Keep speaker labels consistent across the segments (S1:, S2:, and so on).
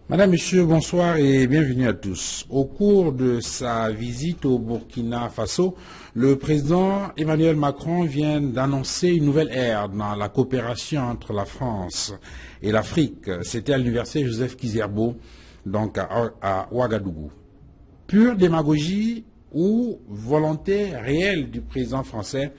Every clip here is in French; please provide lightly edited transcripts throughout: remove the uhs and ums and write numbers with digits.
S1: Madame, Monsieur, bonsoir et bienvenue à tous. Au cours de sa visite au Burkina Faso, le président Emmanuel Macron vient d'annoncer une nouvelle ère dans la coopération entre la France et l'Afrique. C'était à l'université Joseph Kizerbo, donc à Ouagadougou. Pure démagogie ou volonté réelle du président français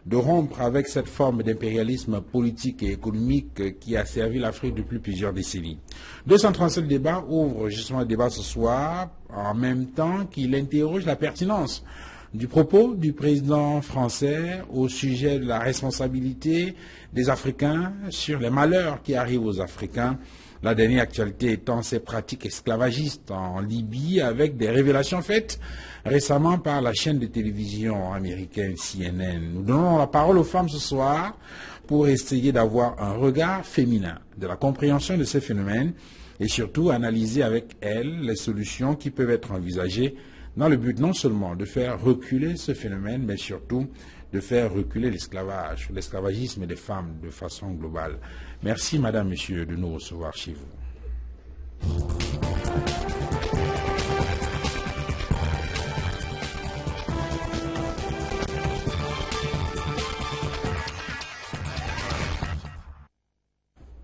S1: de rompre avec cette forme d'impérialisme politique et économique qui a servi l'Afrique depuis plusieurs décennies. 237 débats ouvre justement le débat ce soir, en même temps qu'il interroge la pertinence du propos du président français au sujet de la responsabilité des Africains sur les malheurs qui arrivent aux Africains. La dernière actualité étant ces pratiques esclavagistes en Libye avec des révélations faites récemment par la chaîne de télévision américaine CNN. Nous donnons la parole aux femmes ce soir pour essayer d'avoir un regard féminin, de la compréhension de ces phénomènes et surtout analyser avec elles les solutions qui peuvent être envisagées dans le but non seulement de faire reculer ce phénomène, mais surtout de faire reculer l'esclavage, l'esclavagisme des femmes de façon globale. Merci, Madame, Monsieur, de nous recevoir chez vous.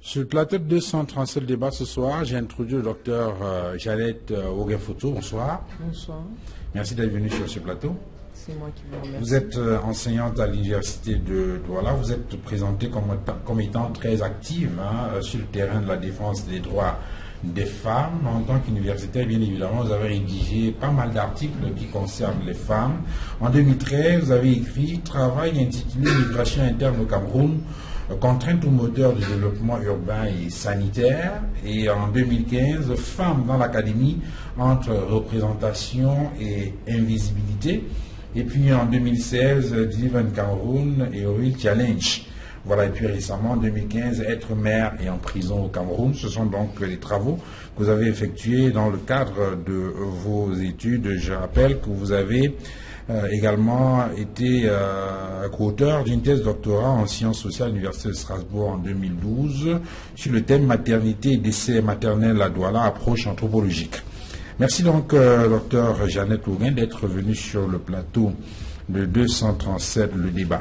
S1: Sur le plateau de 237 débats ce soir, j'ai introduit le docteur Jeannette Oguenfoto. Bonsoir.
S2: Bonsoir.
S1: Merci d'être venu sur ce plateau.
S2: C'est moi qui vous remercie.
S1: Vous êtes enseignante à l'université de Douala. Vous êtes présentée comme étant très active sur le terrain de la défense des droits des femmes. En tant qu'universitaire, bien évidemment, vous avez rédigé pas mal d'articles qui concernent les femmes. En 2013, vous avez écrit « Travail intitulé Migration interne au Cameroun, contrainte ou moteur du développement urbain et sanitaire ». Et en 2015, « Femmes dans l'académie entre représentation et invisibilité ». Et puis en 2016, Deliver Cameroun et Oil Challenge. Voilà, et puis récemment, en 2015, Être mère et en prison au Cameroun. Ce sont donc les travaux que vous avez effectués dans le cadre de vos études. Je rappelle que vous avez également été co-auteur d'une thèse doctorat en sciences sociales à l'Université de Strasbourg en 2012 sur le thème maternité et décès maternel à Douala, approche anthropologique. Merci donc, docteur Jeannette Oguin, d'être venu sur le plateau de 237, le débat.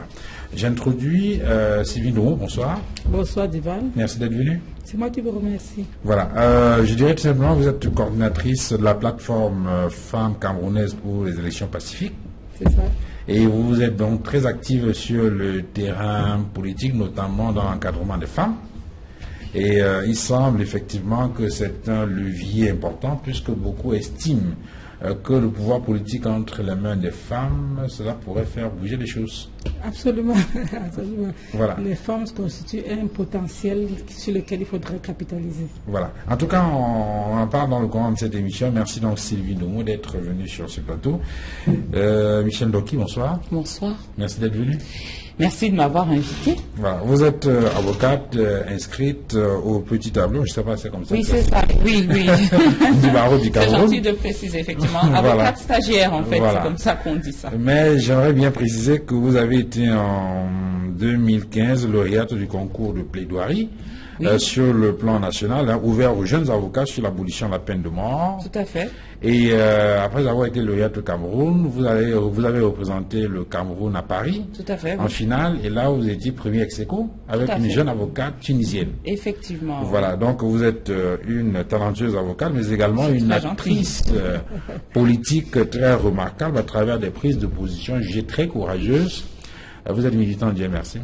S1: J'introduis Sylvie Domo, bonsoir.
S2: Bonsoir, Divan.
S1: Merci d'être venu.
S2: C'est moi qui vous remercie.
S1: Voilà, je dirais tout simplement, vous êtes coordinatrice de la plateforme Femmes Camerounaises pour les élections pacifiques.
S2: C'est ça.
S1: Et vous êtes donc très active sur le terrain politique, notamment dans l'encadrement des femmes. Et il semble effectivement que c'est un levier important puisque beaucoup estiment que le pouvoir politique entre les mains des femmes, cela pourrait faire bouger les choses.
S2: Absolument. Absolument.
S1: Voilà.
S2: Les femmes constituent un potentiel sur lequel il faudrait capitaliser.
S1: Voilà. En tout cas, on en parle dans le courant de cette émission. Merci donc Sylvie Domo d'être venue sur ce plateau. Michel Doki, bonsoir.
S3: Bonsoir.
S1: Merci d'être venu.
S3: Merci de m'avoir invité.
S1: Voilà. Vous êtes avocate inscrite au petit tableau, je ne sais pas, c'est comme ça.
S3: Oui, c'est ça. Oui, oui.
S1: Du barreau du Cameroun.
S3: C'est gentil de préciser, effectivement. Avocate stagiaire, en fait, voilà. C'est comme ça qu'on dit ça.
S1: Mais j'aimerais bien préciser que vous avez été en 2015 lauréate du concours de plaidoirie. Oui. Sur le plan national, ouvert aux jeunes avocats sur l'abolition de la peine de mort.
S3: Tout à fait.
S1: Et après avoir été lauréate au Cameroun, vous avez représenté le Cameroun à Paris.
S3: Tout à fait.
S1: En finale, et là vous étiez premier ex-aequo avec une jeune avocate tunisienne.
S3: Effectivement.
S1: Voilà, donc vous êtes une talentueuse avocate, mais également une actrice politique très remarquable à travers des prises de position jugées très courageuses. Vous êtes militante du MRC.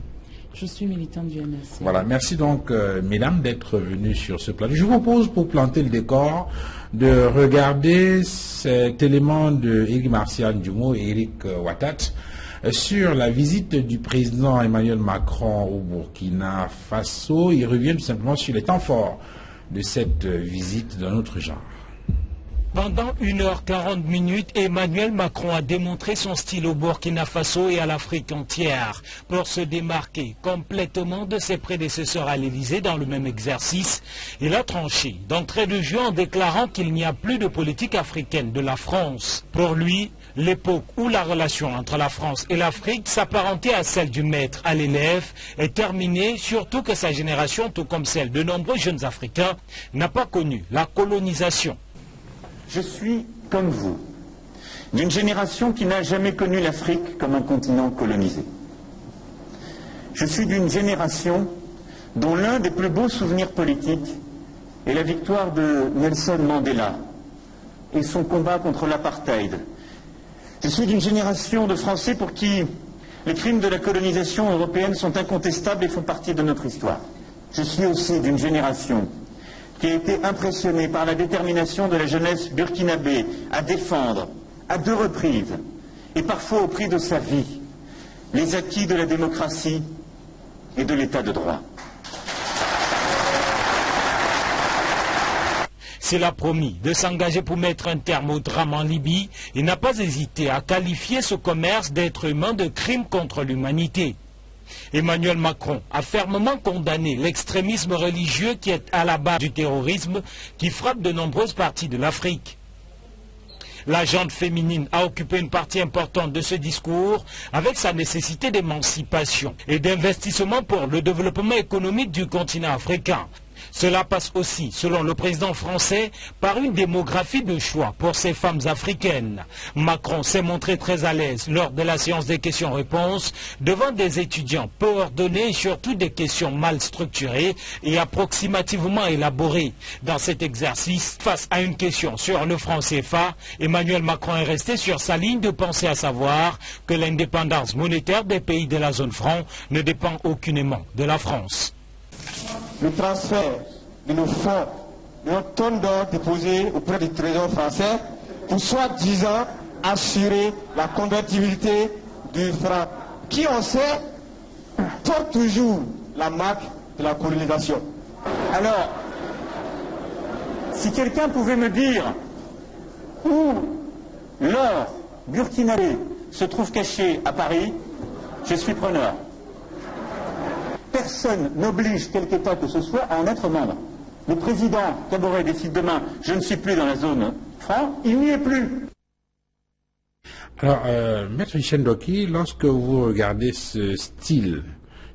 S3: Je suis militante du MRC.
S1: Voilà, merci donc, mesdames, d'être venues sur ce plateau. Je vous propose, pour planter le décor, de regarder cet élément de Éric Martial Ndioumou et Éric Ouattat sur la visite du président Emmanuel Macron au Burkina Faso. Il revient tout simplement sur les temps forts de cette visite d'un autre genre.
S4: Pendant 1h40, Emmanuel Macron a démontré son style au Burkina Faso et à l'Afrique entière pour se démarquer complètement de ses prédécesseurs à l'Élysée dans le même exercice. Il a tranché d'entrée de jeu en déclarant qu'il n'y a plus de politique africaine de la France. Pour lui, L'époque où la relation entre la France et l'Afrique s'apparentait à celle du maître à l'élève est terminée, surtout que sa génération, tout comme celle de nombreux jeunes Africains, n'a pas connu la colonisation.
S5: Je suis, comme vous, d'une génération qui n'a jamais connu l'Afrique comme un continent colonisé. Je suis d'une génération dont l'un des plus beaux souvenirs politiques est la victoire de Nelson Mandela et son combat contre l'apartheid. Je suis d'une génération de Français pour qui les crimes de la colonisation européenne sont incontestables et font partie de notre histoire. Je suis aussi d'une génération qui a été impressionnée par la détermination de la jeunesse burkinabé à défendre, à 2 reprises, et parfois au prix de sa vie, les acquis de la démocratie et de l'état de droit.
S4: S'il a promis de s'engager pour mettre un terme au drame en Libye, il n'a pas hésité à qualifier ce commerce d'être humain de crime contre l'humanité. Emmanuel Macron a fermement condamné l'extrémisme religieux qui est à la base du terrorisme qui frappe de nombreuses parties de l'Afrique. La gente féminine a occupé une partie importante de ce discours avec sa nécessité d'émancipation et d'investissement pour le développement économique du continent africain. Cela passe aussi, selon le président français, par une démographie de choix pour ces femmes africaines. Macron s'est montré très à l'aise lors de la séance des questions-réponses devant des étudiants peu ordonnés et surtout des questions mal structurées et approximativement élaborées. Dans cet exercice, face à une question sur le franc CFA, Emmanuel Macron est resté sur sa ligne de pensée, à savoir que l'indépendance monétaire des pays de la zone franc ne dépend aucunement de la France.
S6: Le transfert de nos fonds, de nos tonnes d'or déposées auprès du Trésor français pour soi-disant assurer la convertibilité du franc, qui on sait porte toujours la marque de la colonisation.
S5: Alors, si quelqu'un pouvait me dire où l'or burkinabé se trouve caché à Paris, je suis preneur. Personne n'oblige quelque État que ce soit à en être membre. Le président Kaboré décide demain, je ne suis plus dans la zone franc, il n'y est plus.
S1: Alors, Maître Hichem Doki, lorsque vous regardez ce style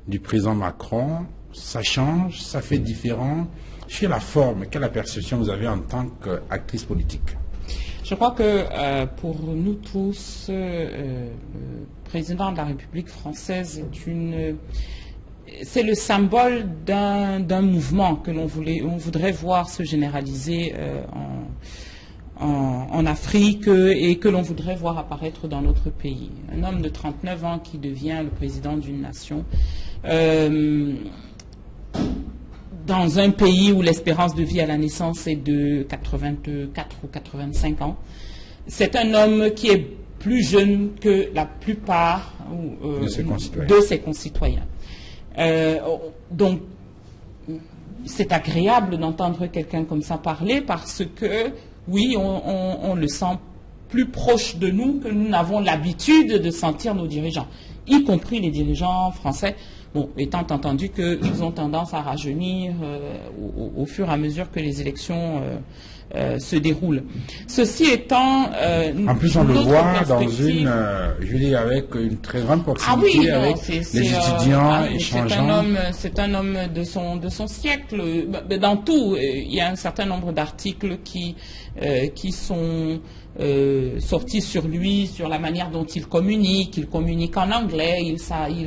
S1: du président Macron, ça change, ça fait différent. Sur la forme, quelle est la perception que vous avez en tant qu'actrice politique?
S2: Je crois que pour nous tous, le président de la République française c'est le symbole d'un mouvement que l'on voudrait voir se généraliser en Afrique et que l'on voudrait voir apparaître dans notre pays. Un homme de 39 ans qui devient le président d'une nation dans un pays où l'espérance de vie à la naissance est de 84 ou 85 ans. C'est un homme qui est plus jeune que la plupart de ses concitoyens. Donc, c'est agréable d'entendre quelqu'un comme ça parler parce que, oui, on le sent plus proche de nous que nous n'avons l'habitude de sentir nos dirigeants, y compris les dirigeants français, bon, étant entendu qu'ils ont tendance à rajeunir au fur et à mesure que les élections se déroulent. Ceci étant...
S1: en plus, on le voit dans avec une très grande proximité avec les étudiants échangeants.
S2: C'est un homme de son siècle. Dans tout, il y a un certain nombre d'articles qui sont sortis sur lui, sur la manière dont il communique en anglais, il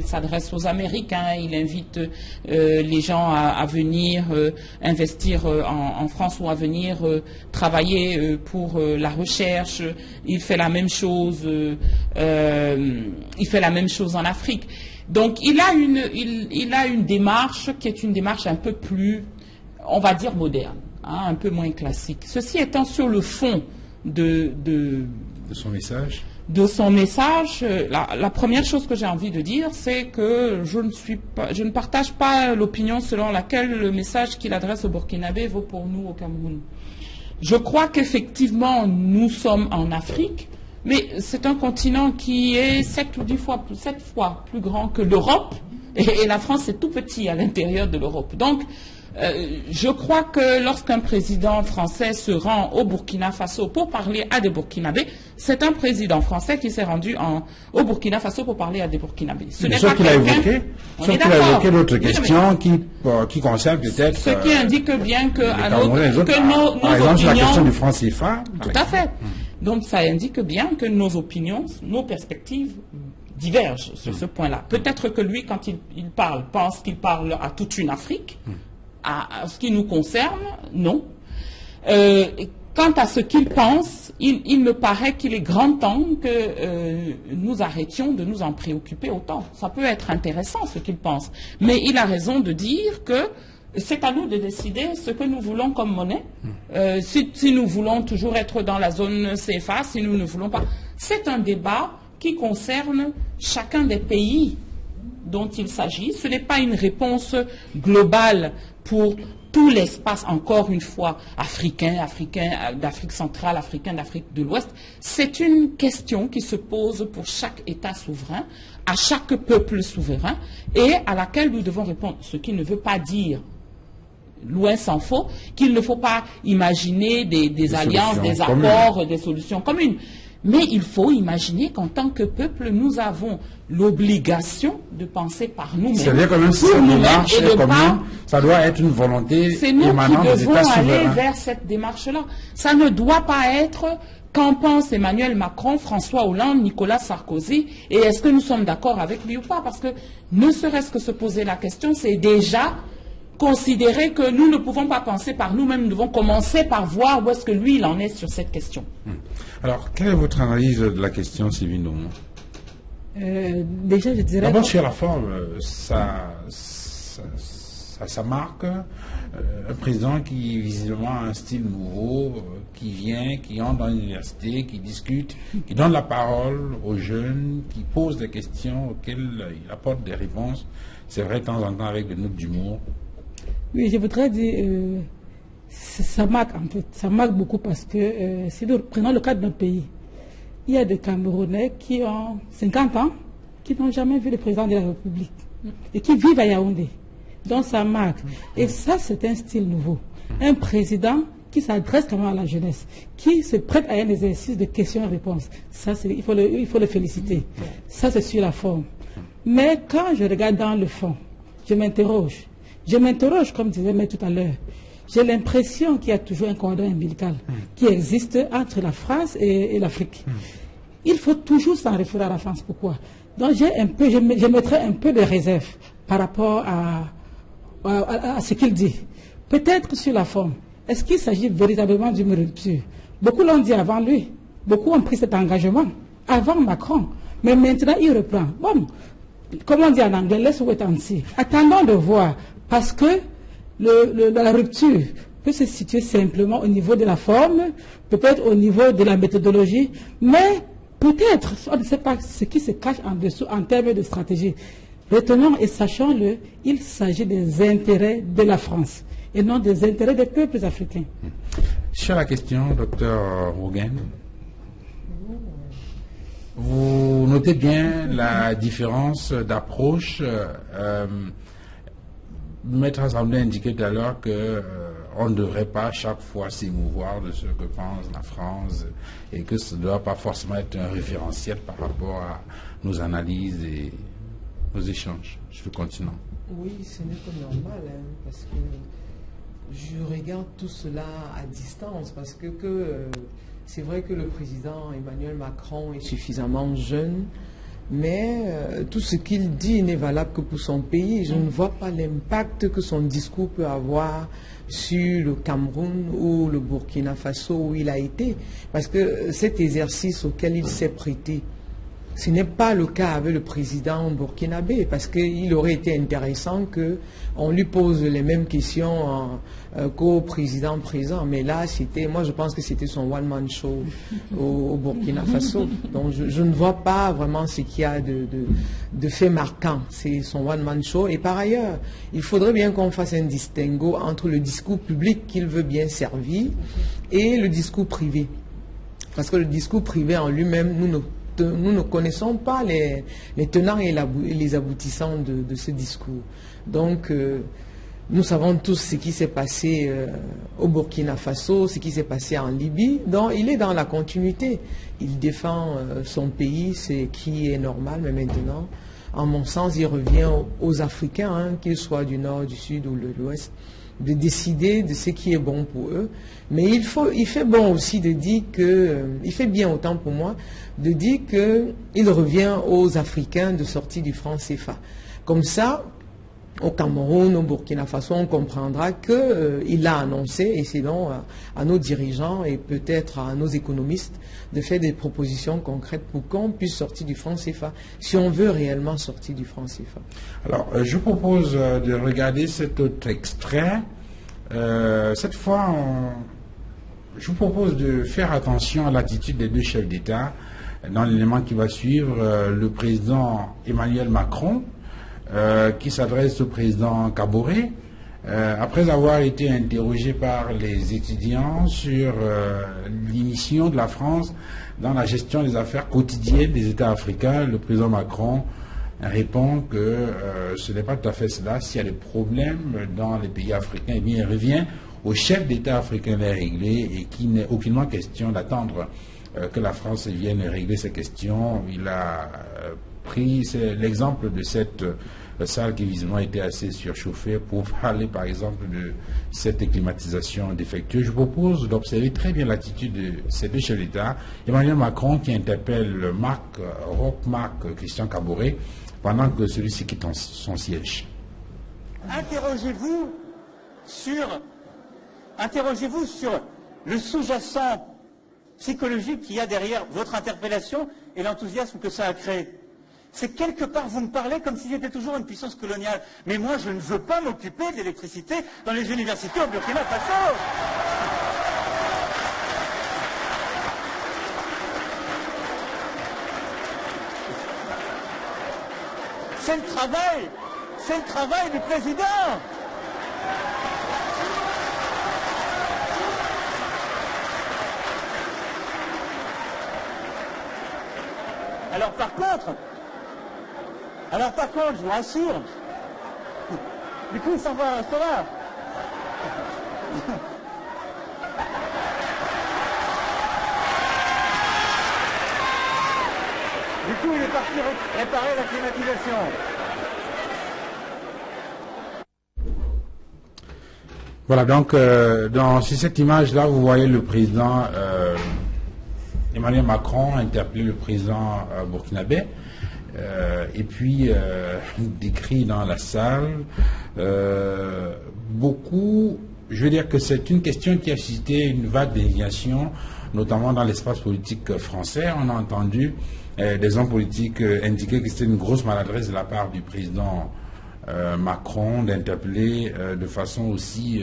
S2: s'adresse aux Américains, il invite les gens à venir investir en France ou à venir travailler pour la recherche. Il fait la même chose en Afrique. Donc il a une démarche qui est une démarche un peu plus, on va dire, moderne, hein, un peu moins classique. Ceci étant, sur le fond de
S1: son message.
S2: La première chose que j'ai envie de dire, c'est que je ne partage pas l'opinion selon laquelle le message qu'il adresse au Burkinabé vaut pour nous au Cameroun. Je crois qu'effectivement, nous sommes en Afrique, mais c'est un continent qui est 7 fois plus grand que l'Europe, et la France est tout petit à l'intérieur de l'Europe. Donc, Je crois que lorsqu'un président français se rend au Burkina Faso pour parler à des Burkinabés, c'est un président français qui s'est rendu au Burkina Faso pour parler à des Burkinabés. Ce n'est pas quelqu'un...
S1: Sauf qu'il a évoqué d'autres questions qui concernent peut-être...
S2: Ce qui indique bien que nos
S1: par exemple,
S2: opinions...
S1: la question du franc CFA.
S2: Tout à fait. Donc ça indique bien que nos opinions, nos perspectives divergent sur ce point-là. Peut-être que lui, quand il parle, pense qu'il parle à toute une Afrique. À ce qui nous concerne, non. Quant à ce qu'il pense, il me paraît qu'il est grand temps que nous arrêtions de nous en préoccuper autant. Ça peut être intéressant ce qu'il pense, mais il a raison de dire que c'est à nous de décider ce que nous voulons comme monnaie. Si nous voulons toujours être dans la zone CFA, si nous ne voulons pas. C'est un débat qui concerne chacun des pays dont il s'agit. Ce n'est pas une réponse globale pour tout l'espace, encore une fois, africain d'Afrique centrale, africain d'Afrique de l'Ouest. C'est une question qui se pose pour chaque État souverain, à chaque peuple souverain, et à laquelle nous devons répondre. Ce qui ne veut pas dire, loin s'en faut, qu'il ne faut pas imaginer des alliances, des accords, des solutions communes. Mais il faut imaginer qu'en tant que peuple, nous avons l'obligation de penser par nous-mêmes.
S1: C'est-à-dire quand même si cette démarche est commune, ça doit être une volonté émanant des États souverains. C'est nous qui devons aller
S2: vers cette démarche-là. Ça ne doit pas être qu'en pense Emmanuel Macron, François Hollande, Nicolas Sarkozy, et est-ce que nous sommes d'accord avec lui ou pas? Parce que ne serait-ce que se poser la question, c'est déjà considérer que nous ne pouvons pas penser par nous-mêmes, nous devons commencer par voir où est-ce que lui, il en est sur cette question.
S1: Alors, quelle est votre analyse de la question, Sylvie Ndoumou?
S7: Déjà, je dirais...
S1: D'abord, sur la forme, ça marque un président qui, visiblement, a un style nouveau, qui vient, qui entre dans l'université, qui discute, qui donne la parole aux jeunes, qui pose des questions auxquelles il apporte des réponses. C'est vrai, de temps en temps, avec des notes d'humour.
S7: Oui, je voudrais dire, ça marque en fait, ça marque beaucoup parce que si nous prenons le cas d'un pays, il y a des Camerounais qui ont 50 ans, qui n'ont jamais vu le président de la République et qui vivent à Yaoundé. Donc ça marque. Et ça, c'est un style nouveau. Un président qui s'adresse quand même à la jeunesse, qui se prête à un exercice de questions-réponses. Ça, il faut le féliciter. Ça, c'est sur la forme. Mais quand je regarde dans le fond, je m'interroge. Comme disait mais tout à l'heure. J'ai l'impression qu'il y a toujours un cordon ombilical qui existe entre la France et l'Afrique. Il faut toujours s'en référer à la France. Pourquoi? Donc je mettrai un peu de réserve par rapport à ce qu'il dit. Peut-être sur la forme. Est-ce qu'il s'agit véritablement d'une rupture? Beaucoup l'ont dit avant lui. Beaucoup ont pris cet engagement avant Macron. Mais maintenant, il reprend. Bon, comme on dit en anglais, let's wait and see. Attendons de voir. Parce que la rupture peut se situer simplement au niveau de la forme, peut-être au niveau de la méthodologie, mais peut-être, on ne sait pas ce qui se cache en dessous en termes de stratégie. Retenons et sachons-le, il s'agit des intérêts de la France et non des intérêts des peuples africains.
S1: Sur la question, Dr Rougen, vous notez bien la différence d'approche. Maître Assemblée indiquait tout à l'heure qu'on ne devrait pas chaque fois s'émouvoir de ce que pense la France et que ce ne doit pas forcément être un référentiel par rapport à nos analyses et nos échanges sur le continent.
S8: Oui, ce n'est pas normal, parce que je regarde tout cela à distance, parce que c'est vrai que le président Emmanuel Macron est suffisamment jeune, mais tout ce qu'il dit n'est valable que pour son pays. Je ne vois pas l'impact que son discours peut avoir sur le Cameroun ou le Burkina Faso où il a été. Parce que cet exercice auquel il s'est prêté, ce n'est pas le cas avec le président burkinabé, parce qu'il aurait été intéressant qu'on lui pose les mêmes questions qu'au président présent. Mais là, moi je pense que c'était son one-man show au Burkina Faso. Donc je ne vois pas vraiment ce qu'il y a de fait marquant. C'est son one-man show. Et par ailleurs, il faudrait bien qu'on fasse un distinguo entre le discours public qu'il veut bien servir et le discours privé. Parce que le discours privé en lui-même, nous ne connaissons pas les tenants et les aboutissants de ce discours. Donc, Nous savons tous ce qui s'est passé au Burkina Faso, ce qui s'est passé en Libye. Donc, il est dans la continuité. Il défend son pays, ce qui est normal, mais maintenant, en mon sens, il revient aux Africains, hein, qu'ils soient du nord, du sud ou de l'ouest, de décider de ce qui est bon pour eux. Mais il fait bon aussi de dire que, il fait bien autant pour moi, de dire qu'il revient aux Africains de sortir du franc CFA. Comme ça, au Cameroun, au Burkina Faso, on comprendra qu'il a annoncé, et c'est donc à nos dirigeants et peut-être à nos économistes de faire des propositions concrètes pour qu'on puisse sortir du franc CFA, si on veut réellement sortir du franc CFA.
S1: Alors, je propose de regarder cet autre extrait. Cette fois, je vous propose de faire attention à l'attitude des deux chefs d'État dans l'élément qui va suivre. Le président Emmanuel Macron, qui s'adresse au président Kaboré, après avoir été interrogé par les étudiants sur l'émission de la France dans la gestion des affaires quotidiennes des États africains. Le président Macron répond que ce n'est pas tout à fait cela. S'il y a des problèmes dans les pays africains, eh bien, il revient aux chefs d'État africains de les régler et qu'il n'est aucunement question d'attendre que la France vienne régler ces questions. Il a pris l'exemple de cette salle qui visiblement était assez surchauffée pour parler par exemple de cette climatisation défectueuse. Je propose d'observer très bien l'attitude de ces deux chefs d'État. Emmanuel Macron qui interpelle Roch-Marc Christian Kaboré pendant que celui-ci quitte son siège.
S9: Interrogez-vous sur le sous-jacent psychologique qu'il y a derrière votre interpellation et l'enthousiasme que ça a créé. C'est quelque part, vous me parlez comme si j'étais toujours une puissance coloniale. Mais moi, je ne veux pas m'occuper de l'électricité dans les universités au Burkina Faso. C'est le travail du président. Alors par contre, je vous rassure, du coup, il s'en va à un restaurant. Du coup, il est parti réparer la climatisation.
S1: Voilà, donc, sur cette image-là, vous voyez le président Emmanuel Macron interpeller le président burkinabé. Et puis décrit dans la salle beaucoup, je veux dire que c'est une question qui a suscité une vague d'indignation, notamment dans l'espace politique français. On a entendu des hommes politiques indiquer que c'était une grosse maladresse de la part du président Macron d'interpeller de façon aussi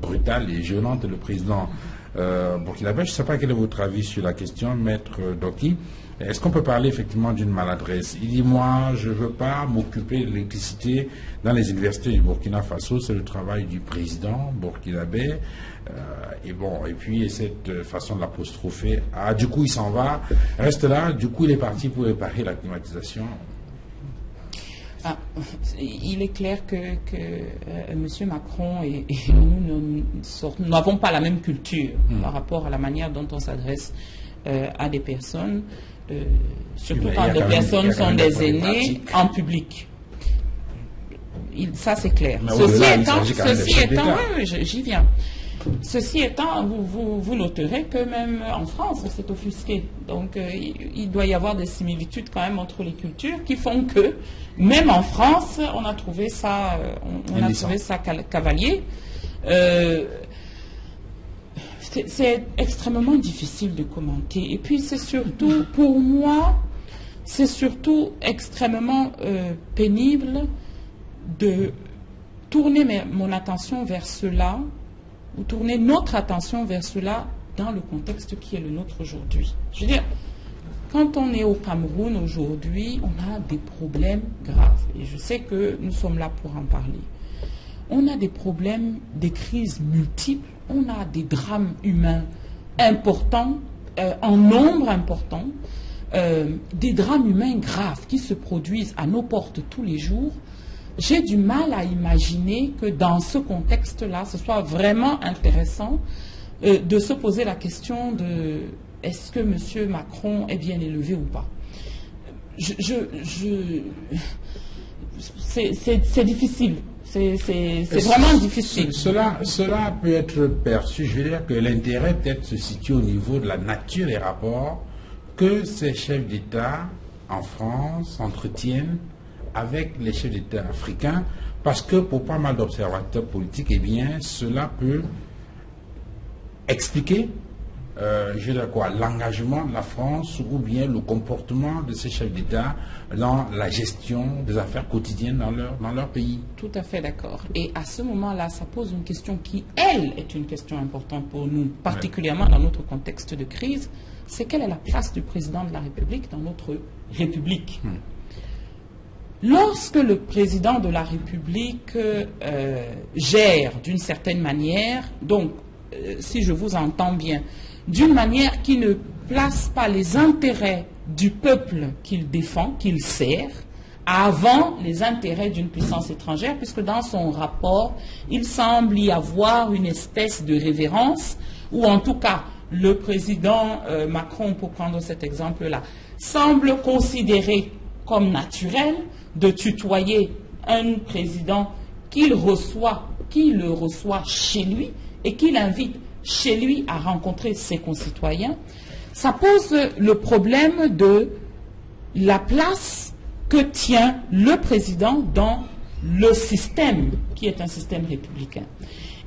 S1: brutale et violente le président burkinabé. Je ne sais pas quel est votre avis sur la question, Maître Doki. Est-ce qu'on peut parler effectivement d'une maladresse? Il dit, moi, je ne veux pas m'occuper de l'électricité dans les universités du Burkina Faso, c'est le travail du président burkinabé. Et puis cette façon de l'apostropher, du coup il s'en va, reste là, du coup il est parti pour réparer la climatisation.
S2: Il est clair que M. Macron et nous n'avons pas la même culture par rapport à la manière dont on s'adresse à des personnes, surtout quand des personnes sont des aînés en public. Ça, c'est clair. J'y viens. Ceci étant, vous noterez que même en France, c'est offusqué. Donc, il doit y avoir des similitudes quand même entre les cultures qui font que, même en France, on a trouvé ça, cavalier. C'est extrêmement difficile de commenter. Et puis, c'est surtout, pour moi, c'est surtout extrêmement pénible de tourner mon attention vers cela, ou tourner notre attention vers cela dans le contexte qui est le nôtre aujourd'hui. Je veux dire, quand on est au Cameroun aujourd'hui, on a des problèmes graves. Et je sais que nous sommes là pour en parler. On a des problèmes, des crises multiples, on a des drames humains importants, en nombre important, des drames humains graves qui se produisent à nos portes tous les jours. j'ai du mal à imaginer que dans ce contexte-là, ce soit vraiment intéressant de se poser la question de est-ce que M. Macron est bien élevé ou pas. C'est difficile. C'est vraiment difficile.
S1: Cela peut être perçu, je veux dire que l'intérêt peut-être se situe au niveau de la nature des rapports que ces chefs d'État en France entretiennent avec les chefs d'État africains, parce que pour pas mal d'observateurs politiques, eh bien, cela peut expliquer l'engagement de la France ou bien le comportement de ces chefs d'État dans la gestion des affaires quotidiennes dans leur pays.
S2: Tout à fait d'accord. Et à ce moment-là, ça pose une question qui, elle, est une question importante pour nous, particulièrement dans notre contexte de crise, c'est quelle est la place du président de la République dans notre République. Lorsque le président de la République gère d'une certaine manière, donc, si je vous entends bien, d'une manière qui ne place pas les intérêts du peuple qu'il défend, qu'il sert, avant les intérêts d'une puissance étrangère, puisque dans son rapport, il semble y avoir une espèce de révérence, ou en tout cas, le président Macron, pour prendre cet exemple-là, semble considérer comme naturel de tutoyer un président qu'il le reçoit chez lui et qu'il invite chez lui à rencontrer ses concitoyens. Ça pose le problème de la place que tient le président dans le système qui est un système républicain.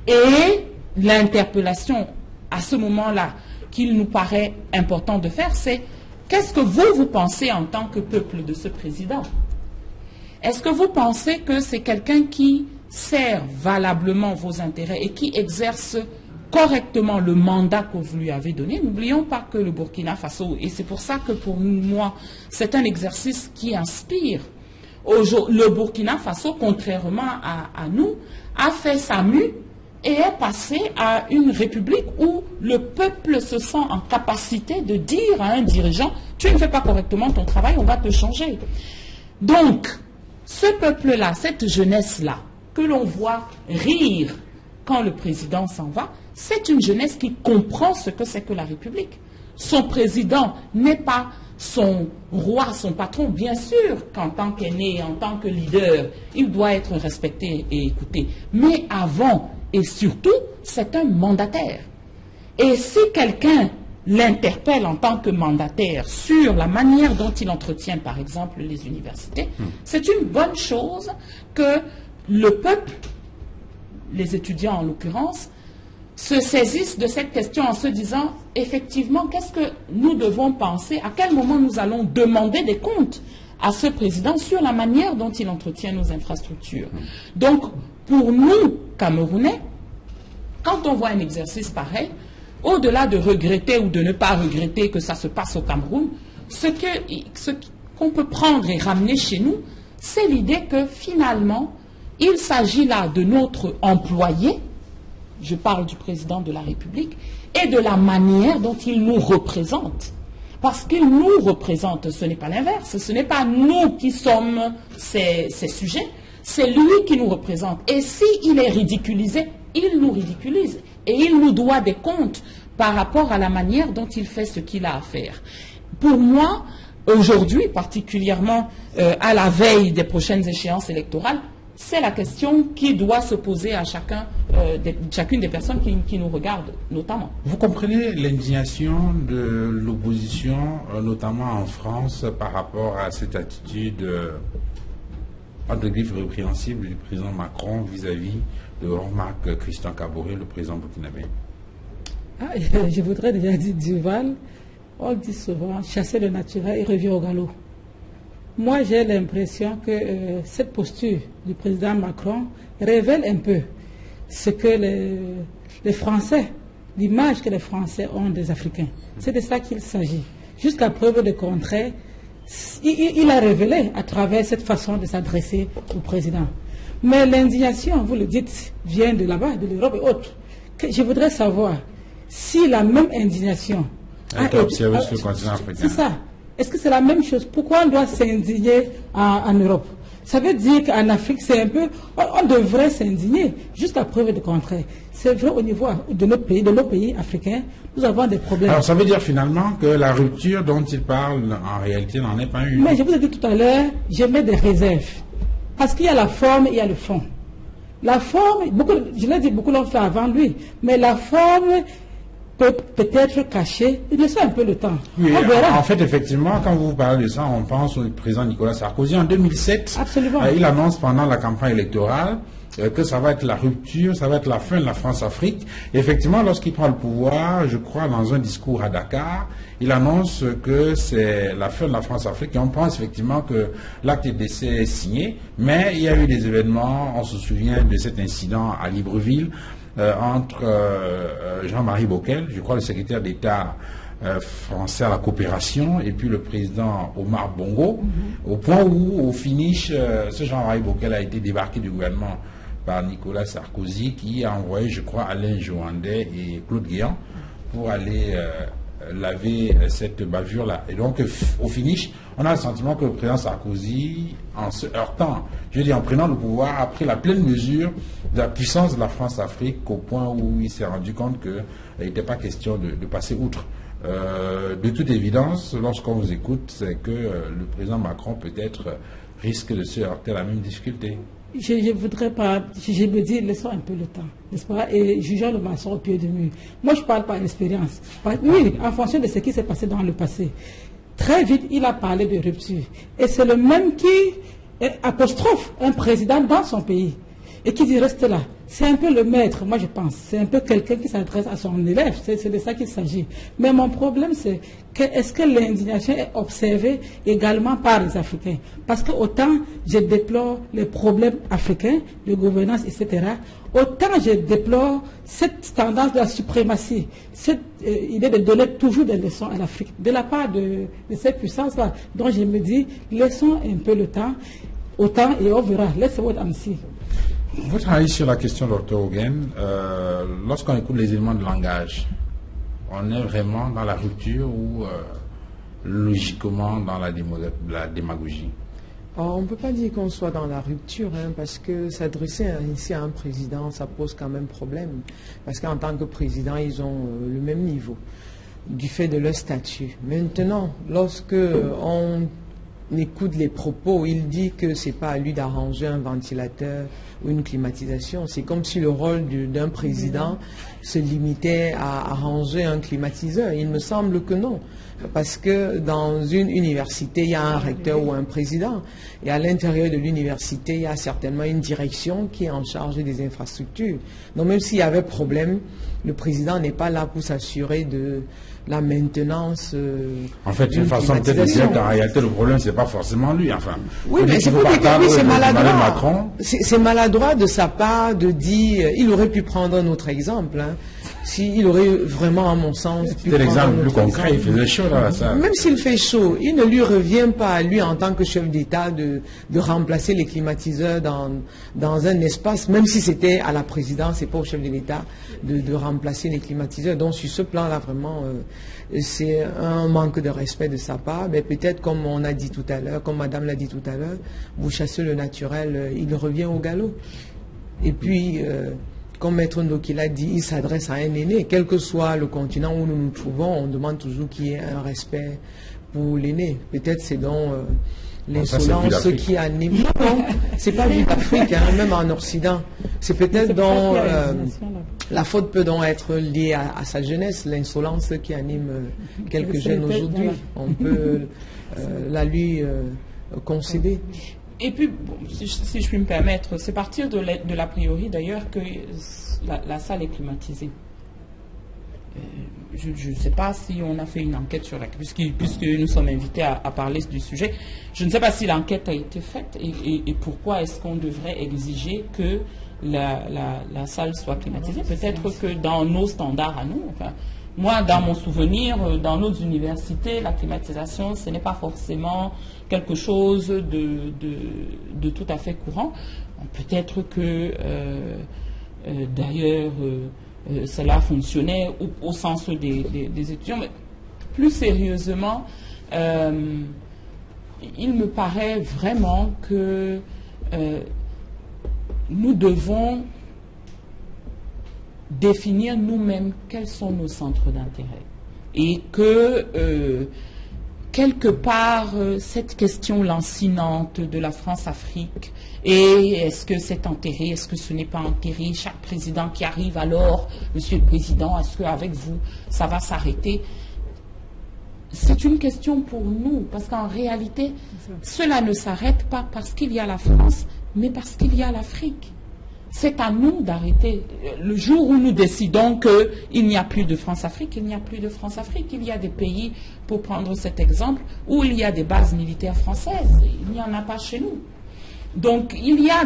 S2: Et l'interpellation à ce moment-là qu'il nous paraît important de faire, c'est qu'est-ce que vous pensez en tant que peuple de ce président? Est-ce que vous pensez que c'est quelqu'un qui sert valablement vos intérêts et qui exerce correctement le mandat que vous lui avez donné? N'oublions pas que le Burkina Faso, et c'est pour ça que pour moi, c'est un exercice qui inspire. Le Burkina Faso, contrairement à nous, a fait sa mue et est passé à une république où le peuple se sent en capacité de dire à un dirigeant « tu ne fais pas correctement ton travail, on va te changer ». Donc, ce peuple-là, cette jeunesse-là, que l'on voit rire quand le président s'en va, c'est une jeunesse qui comprend ce que c'est que la République. Son président n'est pas son roi, son patron. Bien sûr qu'en tant qu'aîné, en tant que leader, il doit être respecté et écouté. Mais avant et surtout, c'est un mandataire. Et si quelqu'un l'interpelle en tant que mandataire sur la manière dont il entretient, par exemple, les universités, c'est une bonne chose que le peuple, les étudiants en l'occurrence, se saisissent de cette question en se disant, effectivement, qu'est-ce que nous devons penser, à quel moment nous allons demander des comptes à ce président sur la manière dont il entretient nos infrastructures. Donc, pour nous, Camerounais, quand on voit un exercice pareil, au-delà de regretter ou de ne pas regretter que ça se passe au Cameroun, ce qu'on peut prendre et ramener chez nous, c'est l'idée que finalement, il s'agit là de notre employé, je parle du président de la République, et de la manière dont il nous représente. Parce qu'il nous représente, ce n'est pas l'inverse, ce n'est pas nous qui sommes ses sujets, c'est lui qui nous représente. Et s'il est ridiculisé, il nous ridiculise. Et il nous doit des comptes par rapport à la manière dont il fait ce qu'il a à faire. Pour moi, aujourd'hui, particulièrement à la veille des prochaines échéances électorales, c'est la question qui doit se poser à chacune des personnes qui nous regardent, notamment.
S1: Vous comprenez l'indignation de l'opposition, notamment en France, par rapport à cette attitude entre griffes répréhensible du président Macron vis-à-vis de Jean-Marc Christian Kaboré, le président burkinabé?
S7: Je voudrais déjà dire Duval, on dit souvent chasser le naturel et revient au galop. Moi, j'ai l'impression que cette posture du président Macron révèle un peu ce que les Français, l'image que les Français ont des Africains. C'est de ça qu'il s'agit. Jusqu'à preuve de contraire, il a révélé à travers cette façon de s'adresser au président. Mais l'indignation, vous le dites, vient de là-bas, de l'Europe et autres. Je voudrais savoir si la même indignation
S1: a été observée sur le continent africain.
S7: C'est ça. Est-ce que c'est la même chose? Pourquoi on doit s'indigner en Europe? Ça veut dire qu'en Afrique, c'est un peu... On devrait s'indigner, jusqu'à preuve de contraire. C'est vrai au niveau de nos pays africains, nous avons des problèmes.
S1: Alors ça veut dire finalement que la rupture dont il parle, en réalité, n'en est pas une.
S7: Mais je vous ai dit tout à l'heure, je mets des réserves. Parce qu'il y a la forme, il y a le fond. La forme, je l'ai dit, beaucoup l'ont fait avant lui, mais la forme peut-être cachée, il laisse un peu le temps.
S1: Oui, en fait, effectivement, quand vous parlez de ça, on pense au président Nicolas Sarkozy. En 2007, il annonce pendant la campagne électorale que ça va être la rupture, ça va être la fin de la France-Afrique. Et effectivement, lorsqu'il prend le pouvoir, je crois, dans un discours à Dakar, il annonce que c'est la fin de la France-Afrique. Et on pense effectivement que l'acte de décès est signé, mais il y a eu des événements, on se souvient de cet incident à Libreville, entre Jean-Marie Bockel, je crois le secrétaire d'État français à la coopération, et puis le président Omar Bongo, au point où, au finish, ce Jean-Marie Bockel a été débarqué du gouvernement par Nicolas Sarkozy, qui a envoyé, je crois, Alain Joandet et Claude Guéant pour aller laver cette bavure-là. Et donc, au finish, on a le sentiment que le président Sarkozy, en se heurtant, je veux dire, en prenant le pouvoir, a pris la pleine mesure de la puissance de la France-Afrique, au point où il s'est rendu compte qu'il n'était pas question de passer outre. De toute évidence, lorsqu'on vous écoute, c'est que le président Macron peut-être risque de se heurter à la même difficulté.
S7: Je ne voudrais pas, je me dis, laissons un peu le temps, n'est-ce pas, et jugeons le maçon au pied du mur. Moi, je parle par expérience. Oui, en fonction de ce qui s'est passé dans le passé. Très vite, il a parlé de rupture. Et c'est le même qui apostrophe un président dans son pays et qui dit reste là. C'est un peu le maître, moi je pense. C'est un peu quelqu'un qui s'adresse à son élève. C'est de ça qu'il s'agit. Mais mon problème, c'est est-ce que l'indignation est observée également par les Africains? Parce que autant je déplore les problèmes africains de gouvernance, etc., autant je déplore cette tendance de la suprématie, cette idée de donner toujours des leçons à l'Afrique, de la part de cette puissance-là. Donc je me dis, laissons un peu le temps, autant et on verra. Let's wait and see.
S1: Votre avis sur la question, Dr. Hogan, lorsqu'on écoute les éléments de langage, on est vraiment dans la rupture ou logiquement dans la démagogie?
S8: On ne peut pas dire qu'on soit dans la rupture, parce que s'adresser ici à un président, ça pose quand même problème. Parce qu'en tant que président, ils ont le même niveau du fait de leur statut. Maintenant, lorsque on écoute les propos, il dit que ce n'est pas à lui d'arranger un ventilateur ou une climatisation. C'est comme si le rôle d'un président se limitait à arranger un climatiseur. Il me semble que non. Parce que dans une université, il y a un recteur ou un président. Et à l'intérieur de l'université, il y a certainement une direction qui est en charge des infrastructures. Donc même s'il y avait problème, le président n'est pas là pour s'assurer de la maintenance.
S1: En fait, une façon peut-être de dire qu'en réalité, le problème, c'est pas forcément lui. Enfin,
S8: oui, mais c'est maladroit. C'est maladroit de sa part de dire. Il aurait pu prendre un autre exemple. S'il aurait vraiment, à mon sens,
S1: c'était l'exemple le plus concret, il faisait chaud dans la salle.
S8: Même s'il fait chaud, il ne lui revient pas à lui, en tant que chef d'État, de remplacer les climatiseurs dans un espace, même si c'était à la présidence et pas au chef de l'État, de remplacer les climatiseurs. Donc, sur ce plan-là, vraiment, c'est un manque de respect de sa part. Mais peut-être, comme on a dit tout à l'heure, comme Madame l'a dit tout à l'heure, vous chassez le naturel, il revient au galop. Et puis... comme Maître Ndoki l'a dit, il s'adresse à un aîné. Quel que soit le continent où nous nous trouvons, on demande toujours qu'il y ait un respect pour l'aîné. Peut-être c'est donc l'insolence qui anime. Non, c'est pas vu d'Afrique, même en Occident. C'est peut-être donc la faute peut donc être liée à sa jeunesse, l'insolence qui anime quelques jeunes aujourd'hui. On peut la lui concéder.
S2: Et puis, bon, si je puis me permettre, c'est partir de l'a priori d'ailleurs que la salle est climatisée. Je ne sais pas si on a fait une enquête sur puisque nous sommes invités à parler du sujet. Je ne sais pas si l'enquête a été faite et pourquoi est-ce qu'on devrait exiger que la salle soit climatisée. Peut-être que dans nos standards à nous, enfin, moi, dans mon souvenir, dans nos universités, la climatisation, ce n'est pas forcément quelque chose de tout à fait courant. Peut-être que, d'ailleurs, cela fonctionnait au sens des étudiants. Mais plus sérieusement, il me paraît vraiment que nous devons définir nous-mêmes quels sont nos centres d'intérêt. Et que, quelque part, cette question lancinante de la France-Afrique, et est-ce que c'est enterré, est-ce que ce n'est pas enterré, chaque président qui arrive alors, Monsieur le Président, est-ce qu'avec vous, ça va s'arrêter? C'est une question pour nous, parce qu'en réalité, cela ne s'arrête pas parce qu'il y a la France, mais parce qu'il y a l'Afrique. C'est à nous d'arrêter. Le jour où nous décidons qu'il n'y a plus de France-Afrique, il n'y a plus de France-Afrique. Il y a des pays, pour prendre cet exemple, où il y a des bases militaires françaises. Il n'y en a pas chez nous. Donc, il y a,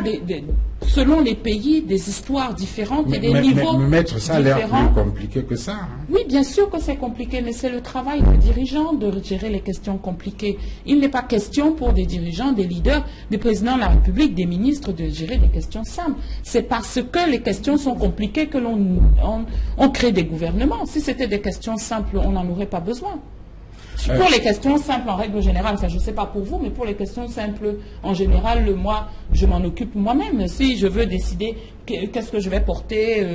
S2: selon les pays, des histoires différentes et des niveaux
S1: mettre ça
S2: différents.
S1: A l'air plus compliqué que ça. Hein.
S2: Oui, bien sûr que c'est compliqué, mais c'est le travail des dirigeants de gérer les questions compliquées. Il n'est pas question pour des dirigeants, des leaders, des présidents de la République, des ministres de gérer des questions simples. C'est parce que les questions sont compliquées que on crée des gouvernements. Si c'était des questions simples, on n'en aurait pas besoin. Pour les questions simples, en règle générale, ça je ne sais pas pour vous, mais pour les questions simples, en général, moi, je m'en occupe moi-même. Si je veux décider qu'est-ce que je vais porter,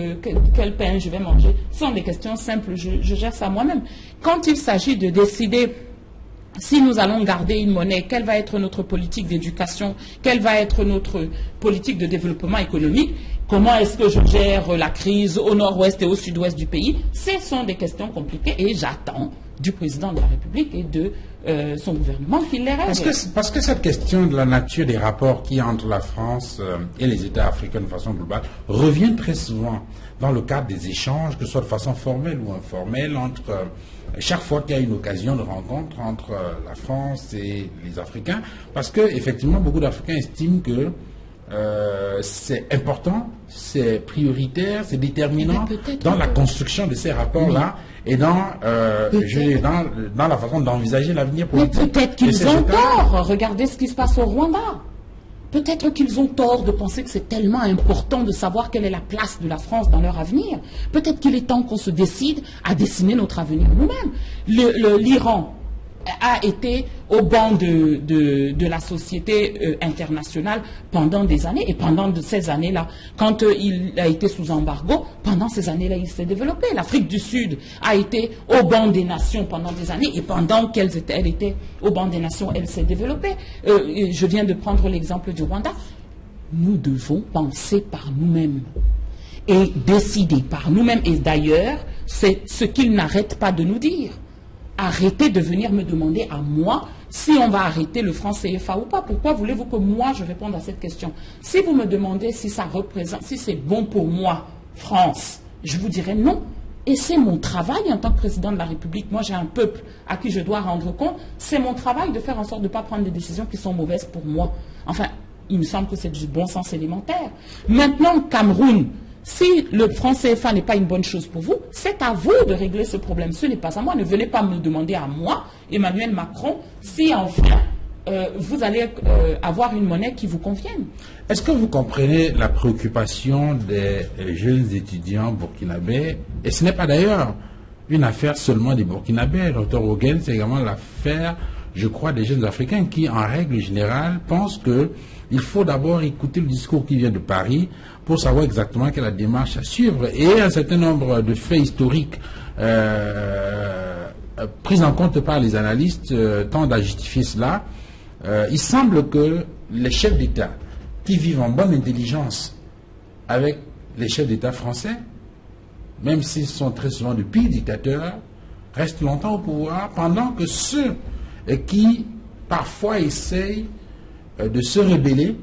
S2: quel pain je vais manger, ce sont des questions simples, je gère ça moi-même. Quand il s'agit de décider si nous allons garder une monnaie, quelle va être notre politique d'éducation, quelle va être notre politique de développement économique, comment est-ce que je gère la crise au nord-ouest et au sud-ouest du pays, ce sont des questions compliquées et j'attends du président de la République et de son gouvernement qu'il les règle.
S1: Parce que cette question de la nature des rapports qu'il y a entre la France et les États africains de façon globale revient très souvent dans le cadre des échanges, que ce soit de façon formelle ou informelle, entre chaque fois qu'il y a une occasion de rencontre entre la France et les Africains, parce que effectivement beaucoup d'Africains estiment que c'est important, c'est prioritaire, c'est déterminant dans la construction de ces rapports-là et dans la façon d'envisager l'avenir politique.
S2: Mais peut-être qu'ils ont tort. Regardez ce qui se passe au Rwanda. Peut-être qu'ils ont tort de penser que c'est tellement important de savoir quelle est la place de la France dans leur avenir. Peut-être qu'il est temps qu'on se décide à dessiner notre avenir nous-mêmes. L'Iran a été au banc de la société internationale pendant des années. Et pendant ces années-là, quand il a été sous embargo, pendant ces années-là, il s'est développé. L'Afrique du Sud a été au banc des nations pendant des années. Et pendant qu'elle était au banc des nations, elle s'est développée. Je viens de prendre l'exemple du Rwanda. Nous devons penser par nous-mêmes et décider par nous-mêmes. Et d'ailleurs, c'est ce qu'ils n'arrêtent pas de nous dire. Arrêtez de venir me demander à moi si on va arrêter le franc CFA ou pas. Pourquoi voulez-vous que moi je réponde à cette question? Si vous me demandez si ça représente, si c'est bon pour moi, France, je vous dirais non. Et c'est mon travail en tant que président de la République. Moi, j'ai un peuple à qui je dois rendre compte. C'est mon travail de faire en sorte de ne pas prendre des décisions qui sont mauvaises pour moi. Enfin, il me semble que c'est du bon sens élémentaire. Maintenant, Cameroun, si le franc CFA n'est pas une bonne chose pour vous, c'est à vous de régler ce problème. Ce n'est pas à moi. Ne venez pas me demander à moi, Emmanuel Macron, si enfin vous allez avoir une monnaie qui vous convienne.
S1: Est-ce que vous comprenez la préoccupation des jeunes étudiants burkinabés? Et ce n'est pas d'ailleurs une affaire seulement des Burkinabés. Dr Oguen, c'est également l'affaire, je crois, des jeunes Africains qui, en règle générale, pensent qu'il faut d'abord écouter le discours qui vient de Paris pour savoir exactement quelle est la démarche à suivre. Et un certain nombre de faits historiques pris en compte par les analystes tendent à justifier cela. Il semble que les chefs d'État qui vivent en bonne intelligence avec les chefs d'État français, même s'ils sont très souvent de pires dictateurs, restent longtemps au pouvoir, pendant que ceux qui parfois essayent de se rebeller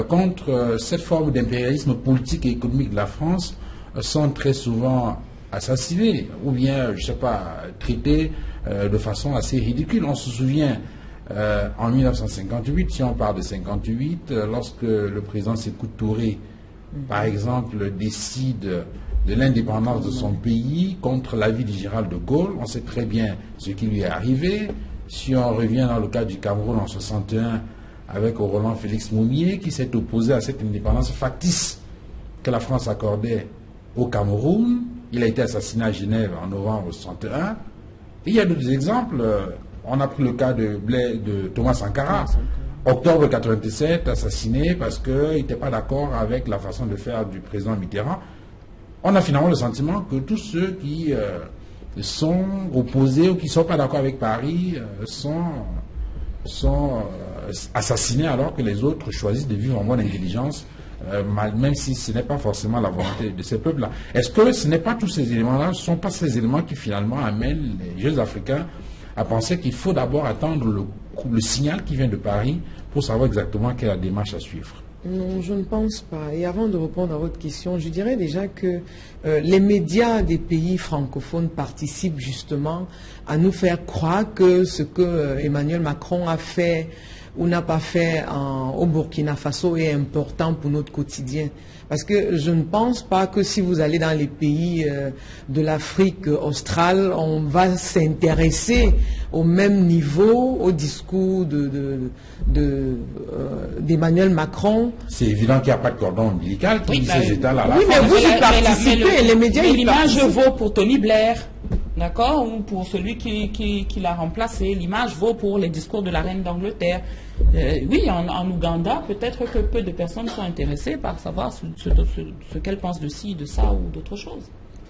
S1: contre cette forme d'impérialisme politique et économique de la France sont très souvent assassinés ou bien, je ne sais pas, traités de façon assez ridicule. On se souvient en 1958, si on parle de 58, lorsque le président Sékou Touré, par exemple, décide de l'indépendance de son pays contre l'avis de Général de Gaulle, on sait très bien ce qui lui est arrivé. Si on revient dans le cas du Cameroun en 61, avec Roland Félix Moumié, qui s'est opposé à cette indépendance factice que la France accordait au Cameroun. Il a été assassiné à Genève en novembre 61. Et il y a d'autres exemples. On a pris le cas de Thomas Sankara. Octobre 87, assassiné parce qu'il n'était pas d'accord avec la façon de faire du président Mitterrand. On a finalement le sentiment que tous ceux qui sont opposés ou qui ne sont pas d'accord avec Paris sont assassinés alors que les autres choisissent de vivre en bonne intelligence, même si ce n'est pas forcément la volonté de ces peuples-là. Est-ce que ce n'est pas tous ces éléments-là, ce ne sont pas ces éléments qui finalement amènent les jeunes Africains à penser qu'il faut d'abord attendre le signal qui vient de Paris pour savoir exactement quelle est la démarche à suivre?
S8: Non, je ne pense pas. Et avant de répondre à votre question, je dirais déjà que les médias des pays francophones participent justement à nous faire croire que ce que Emmanuel Macron a fait ou n'a pas fait au Burkina Faso est important pour notre quotidien. Parce que je ne pense pas que si vous allez dans les pays de l'Afrique australe, on va s'intéresser au même niveau au discours d'Emmanuel Macron.
S1: C'est évident qu'il n'y a pas de cordon ombilical qui dit ces États-là.
S8: Oui, mais vous y participez, les médias y
S2: l'image vaut pour Tony Blair, d'accord, ou pour celui qui l'a remplacé. L'image vaut pour les discours de la reine d'Angleterre. Oui, en Ouganda, peut-être que peu de personnes sont intéressées par savoir ce qu'elles pensent de ci, de ça ou d'autre chose.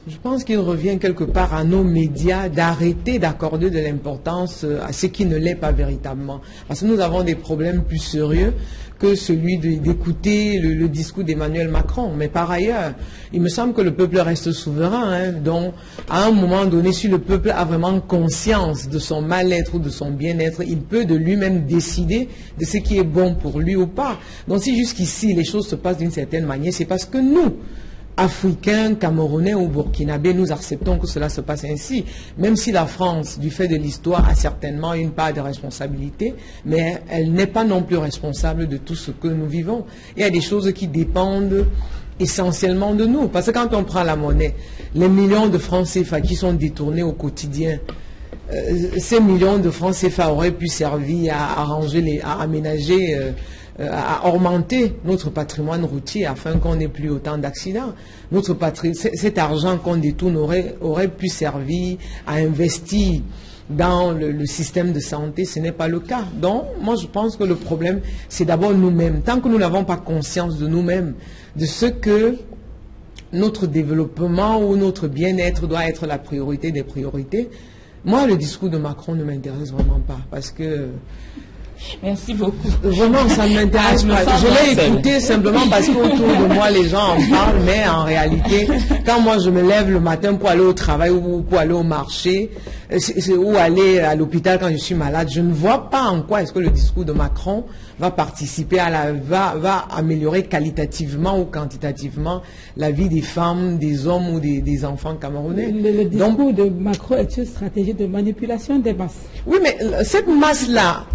S8: Je pense qu'il revient quelque part à nos médias d'arrêter d'accorder de l'importance à ce qui ne l'est pas véritablement. Parce que nous avons des problèmes plus sérieux que celui d'écouter le discours d'Emmanuel Macron. Mais par ailleurs, il me semble que le peuple reste souverain. Hein, donc, à un moment donné, si le peuple a vraiment conscience de son mal-être ou de son bien-être, il peut de lui-même décider de ce qui est bon pour lui ou pas. Donc, si jusqu'ici les choses se passent d'une certaine manière, c'est parce que nous, Africains, Camerounais ou Burkinabés, nous acceptons que cela se passe ainsi. Même si la France, du fait de l'histoire, a certainement une part de responsabilité, mais elle n'est pas non plus responsable de tout ce que nous vivons. Il y a des choses qui dépendent essentiellement de nous. Parce que quand on prend la monnaie, les millions de francs CFA qui sont détournés au quotidien, ces millions de francs CFA auraient pu servir à arranger, à aménager, à augmenter notre patrimoine routier afin qu'on n'ait plus autant d'accidents. Cet argent qu'on détourne aurait pu servir à investir dans le système de santé. Ce n'est pas le cas. Donc, moi, je pense que le problème, c'est d'abord nous-mêmes. Tant que nous n'avons pas conscience de nous-mêmes, de ce que notre développement ou notre bien-être doit être la priorité des priorités, moi, le discours de Macron ne m'intéresse vraiment pas. Parce que...
S2: Merci beaucoup.
S8: Vraiment, ça ne m'intéresse pas. Je l'ai écouté simplement parce qu'autour de moi, les gens en parlent, mais en réalité, quand moi je me lève le matin pour aller au travail ou pour aller au marché, ou aller à l'hôpital quand je suis malade, je ne vois pas en quoi est-ce que le discours de Macron va participer va améliorer qualitativement ou quantitativement la vie des femmes, des hommes ou des enfants camerounais.
S7: Le discours de Macron est une stratégie de manipulation des masses.
S8: Oui, mais cette masse-là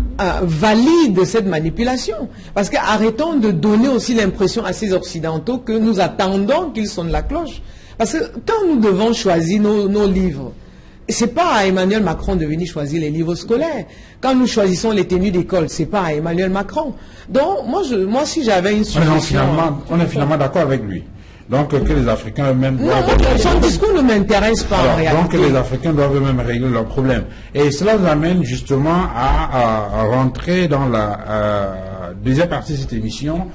S8: valide cette manipulation. Parce qu'arrêtons de donner aussi l'impression à ces Occidentaux que nous attendons qu'ils sonnent la cloche. Parce que quand nous devons choisir nos livres, ce n'est pas à Emmanuel Macron de venir choisir les livres scolaires. Quand nous choisissons les tenues d'école, ce n'est pas à Emmanuel Macron. Donc, moi si j'avais une suggestion...
S1: On est finalement d'accord avec lui. Donc, que les Africains eux-mêmes doivent...
S8: son discours ne m'intéresse pas en réalité.
S1: Donc, les Africains doivent eux-mêmes régler leurs problèmes. Et cela nous amène justement à rentrer dans la deuxième partie de cette émission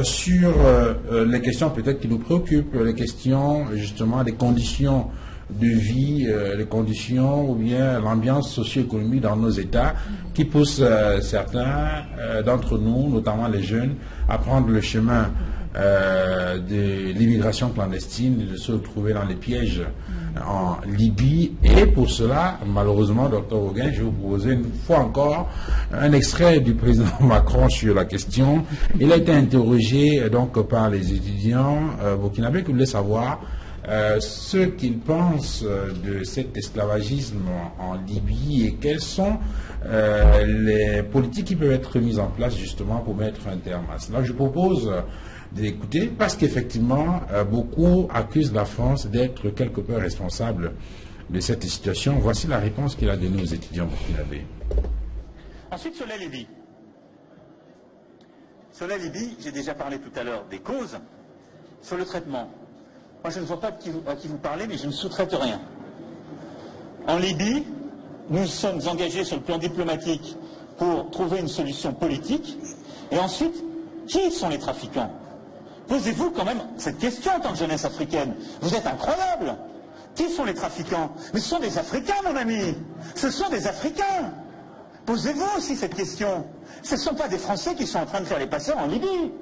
S1: sur les questions peut-être qui nous préoccupent, les questions justement des conditions de vie, les conditions ou bien l'ambiance socio-économique dans nos États qui poussent certains d'entre nous, notamment les jeunes, à prendre le chemin de l'immigration clandestine, de se retrouver dans les pièges en Libye. Et pour cela, malheureusement, Dr Auguin, je vais vous proposer une fois encore un extrait du président Macron sur la question. Il a été interrogé donc par les étudiants burkinabés qui voulaient savoir ce qu'ils pensent de cet esclavagisme en Libye et quelles sont les politiques qui peuvent être mises en place justement pour mettre un terme à cela. Je propose de l'écouter parce qu'effectivement beaucoup accusent la France d'être quelque peu responsable de cette situation. Voici la réponse qu'il a donnée aux étudiants burkinabés.
S9: Ensuite, sur la Libye. Sur la Libye, j'ai déjà parlé tout à l'heure des causes. Sur le traitement, moi je ne vois pas à qui vous parlez, mais je ne sous-traite rien. En Libye,
S5: nous sommes engagés sur le plan diplomatique pour trouver une solution politique. Et ensuite, qui sont les trafiquants? Posez-vous quand même cette question en tant que jeunesse africaine. Vous êtes incroyable. Qui sont les trafiquants? Mais ce sont des Africains, mon ami. Ce sont des Africains. Posez-vous aussi cette question. Ce ne sont pas des Français qui sont en train de faire les passeurs en Libye.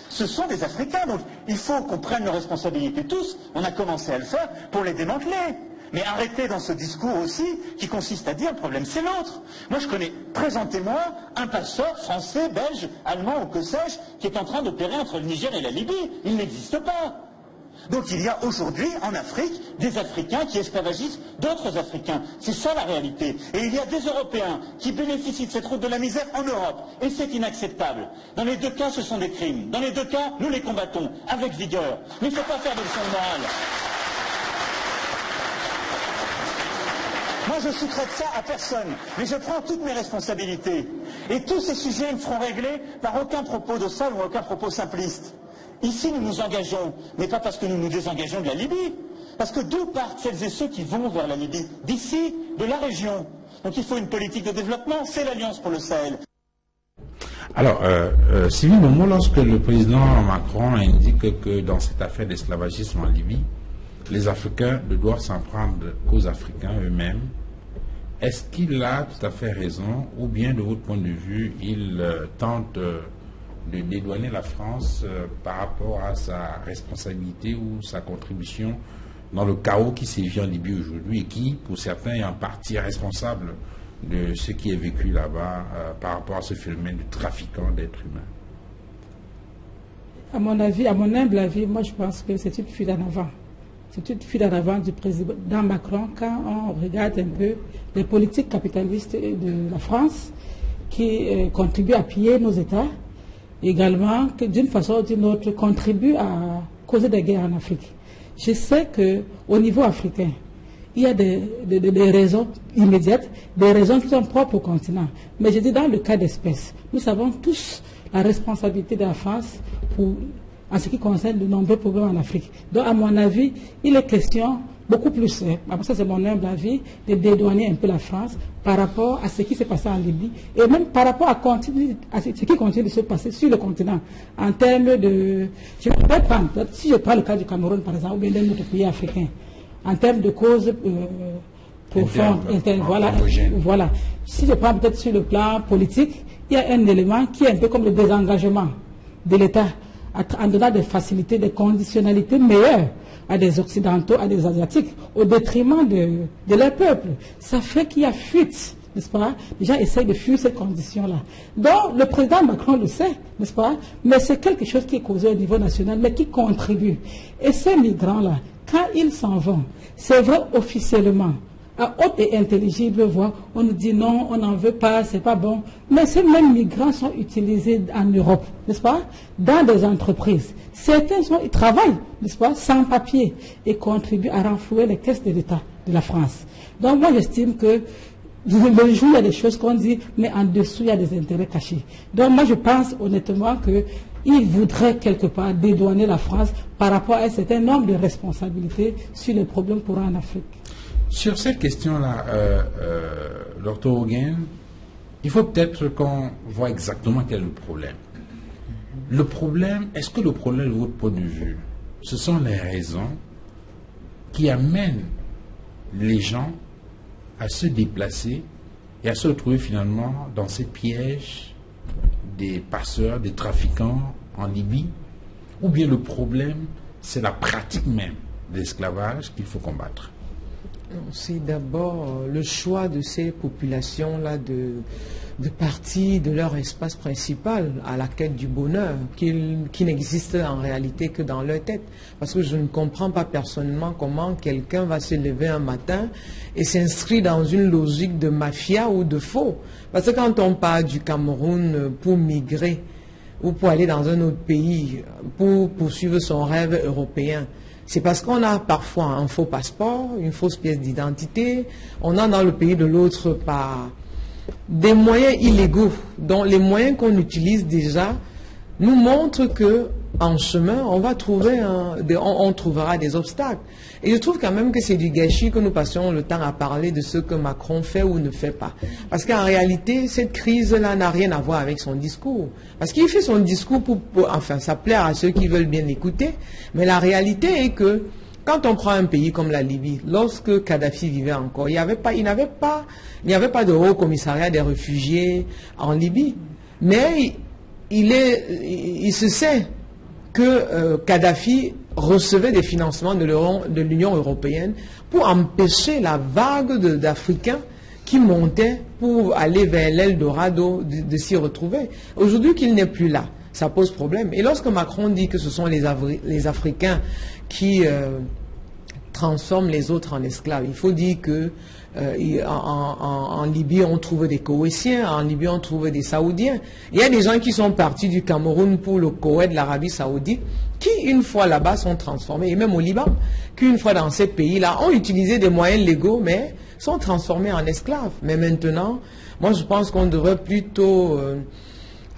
S5: Ce sont des Africains. Donc il faut qu'on prenne nos responsabilités tous. On a commencé à le faire pour les démanteler. Mais arrêtez dans ce discours aussi qui consiste à dire le problème c'est l'autre. Moi je connais, présentez-moi un passeur français, belge, allemand ou que sais-je qui est en train d'opérer entre le Niger et la Libye. Il n'existe pas. Donc il y a aujourd'hui en Afrique des Africains qui esclavagisent d'autres Africains. C'est ça la réalité. Et il y a des Européens qui bénéficient de cette route de la misère en Europe. Et c'est inacceptable. Dans les deux cas, ce sont des crimes. Dans les deux cas, nous les combattons avec vigueur. Mais il ne faut pas faire de leçons de morale. Moi, je ne sous-traite ça à personne, mais je prends toutes mes responsabilités. Et tous ces sujets ne seront réglés par aucun propos de salle ou aucun propos simpliste. Ici, nous nous engageons, mais pas parce que nous nous désengageons de la Libye, parce que d'où partent celles et ceux qui vont vers la Libye? D'ici, de la région. Donc il faut une politique de développement, c'est l'Alliance pour le Sahel.
S1: Alors, Sylvie Momo, lorsque le président Macron indique que dans cette affaire d'esclavagisme en Libye, les Africains ne doivent s'en prendre qu'aux Africains eux-mêmes, est-ce qu'il a tout à fait raison, ou bien de votre point de vue, il tente de dédouaner la France par rapport à sa responsabilité ou sa contribution dans le chaos qui sévit en Libye aujourd'hui et qui, pour certains, est en partie responsable de ce qui est vécu là-bas par rapport à ce phénomène de trafiquant d'êtres humains?
S7: À mon avis, à mon humble avis, moi je pense que c'est une fuite en avant. C'est une fuite en avant du président Macron quand on regarde un peu les politiques capitalistes de la France qui contribuent à piller nos États, également que d'une façon ou d'une autre contribuent à causer des guerres en Afrique. Je sais qu'au niveau africain, il y a des raisons immédiates, des raisons qui sont propres au continent. Mais je dis dans le cas d'espèce, nous savons tous la responsabilité de la France en ce qui concerne de nombreux problèmes en Afrique. Donc, à mon avis, il est question beaucoup plus, ça c'est mon humble avis, de dédouaner un peu la France par rapport à ce qui s'est passé en Libye et même par rapport à ce qui continue de se passer sur le continent en termes de... si je prends le cas du Cameroun, par exemple, ou bien d'un autre pays africain, en termes de causes profondes, internes, voilà. Si je prends peut-être sur le plan politique, il y a un élément qui est un peu comme le désengagement de l'État en donnant des facilités, des conditionnalités meilleures à des Occidentaux, à des Asiatiques, au détriment de leur peuple. Ça fait qu'il y a fuite, n'est-ce pas? Les gens essayent de fuir ces conditions-là. Donc, le président Macron le sait, n'est-ce pas? Mais c'est quelque chose qui est causé au niveau national, mais qui contribue. Et ces migrants-là, quand ils s'en vont, c'est vrai officiellement, à haute et intelligible voix, on nous dit non, on n'en veut pas, c'est pas bon. Mais ces mêmes migrants sont utilisés en Europe, n'est-ce pas? Dans des entreprises. Certains ils travaillent, n'est-ce pas, sans papier et contribuent à renflouer les caisses de l'État de la France. Donc moi j'estime que le jour il y a des choses qu'on dit, mais en dessous il y a des intérêts cachés. Donc moi je pense honnêtement qu'il voudrait quelque part dédouaner la France par rapport à un certain nombre de responsabilités sur les problèmes courants en Afrique.
S1: Sur cette question-là, Dr Hoguin, il faut peut-être qu'on voit exactement quel est le problème. Le problème, est-ce que le problème de votre point de vue, ce sont les raisons qui amènent les gens à se déplacer et à se retrouver finalement dans ces pièges des passeurs, des trafiquants en Libye? Ou bien le problème, c'est la pratique même de l'esclavage qu'il faut combattre?
S8: C'est d'abord le choix de ces populations-là de partir de leur espace principal à la quête du bonheur, qui n'existe en réalité que dans leur tête. Parce que je ne comprends pas personnellement comment quelqu'un va se lever un matin et s'inscrire dans une logique de mafia ou de faux. Parce que quand on part du Cameroun pour migrer ou pour aller dans un autre pays, pour poursuivre son rêve européen, c'est parce qu'on a parfois un faux passeport, une fausse pièce d'identité, on a dans le pays de l'autre par des moyens illégaux, dont les moyens qu'on utilise déjà nous montre que en chemin, on va trouver on trouvera des obstacles. Et je trouve quand même que c'est du gâchis que nous passions le temps à parler de ce que Macron fait ou ne fait pas. Parce qu'en réalité, cette crise-là n'a rien à voir avec son discours. Parce qu'il fait son discours enfin, ça plaire à ceux qui veulent bien l'écouter. Mais la réalité est que quand on prend un pays comme la Libye, lorsque Kadhafi vivait encore, il n'y avait pas de haut commissariat des réfugiés en Libye. Mais il se sait que Kadhafi recevait des financements de l'Union européenne pour empêcher la vague d'Africains qui montaient pour aller vers l'Eldorado de s'y retrouver. Aujourd'hui qu'il n'est plus là, ça pose problème. Et lorsque Macron dit que ce sont les Africains qui transforment les autres en esclaves, il faut dire que en Libye, on trouve des Koweïtiens, en Libye, on trouve des Saoudiens. Il y a des gens qui sont partis du Cameroun pour le Koweït, l'Arabie Saoudite, qui, une fois là-bas, sont transformés, et même au Liban, qui, une fois dans ces pays-là, ont utilisé des moyens légaux, mais sont transformés en esclaves. Mais maintenant, moi, je pense qu'on devrait plutôt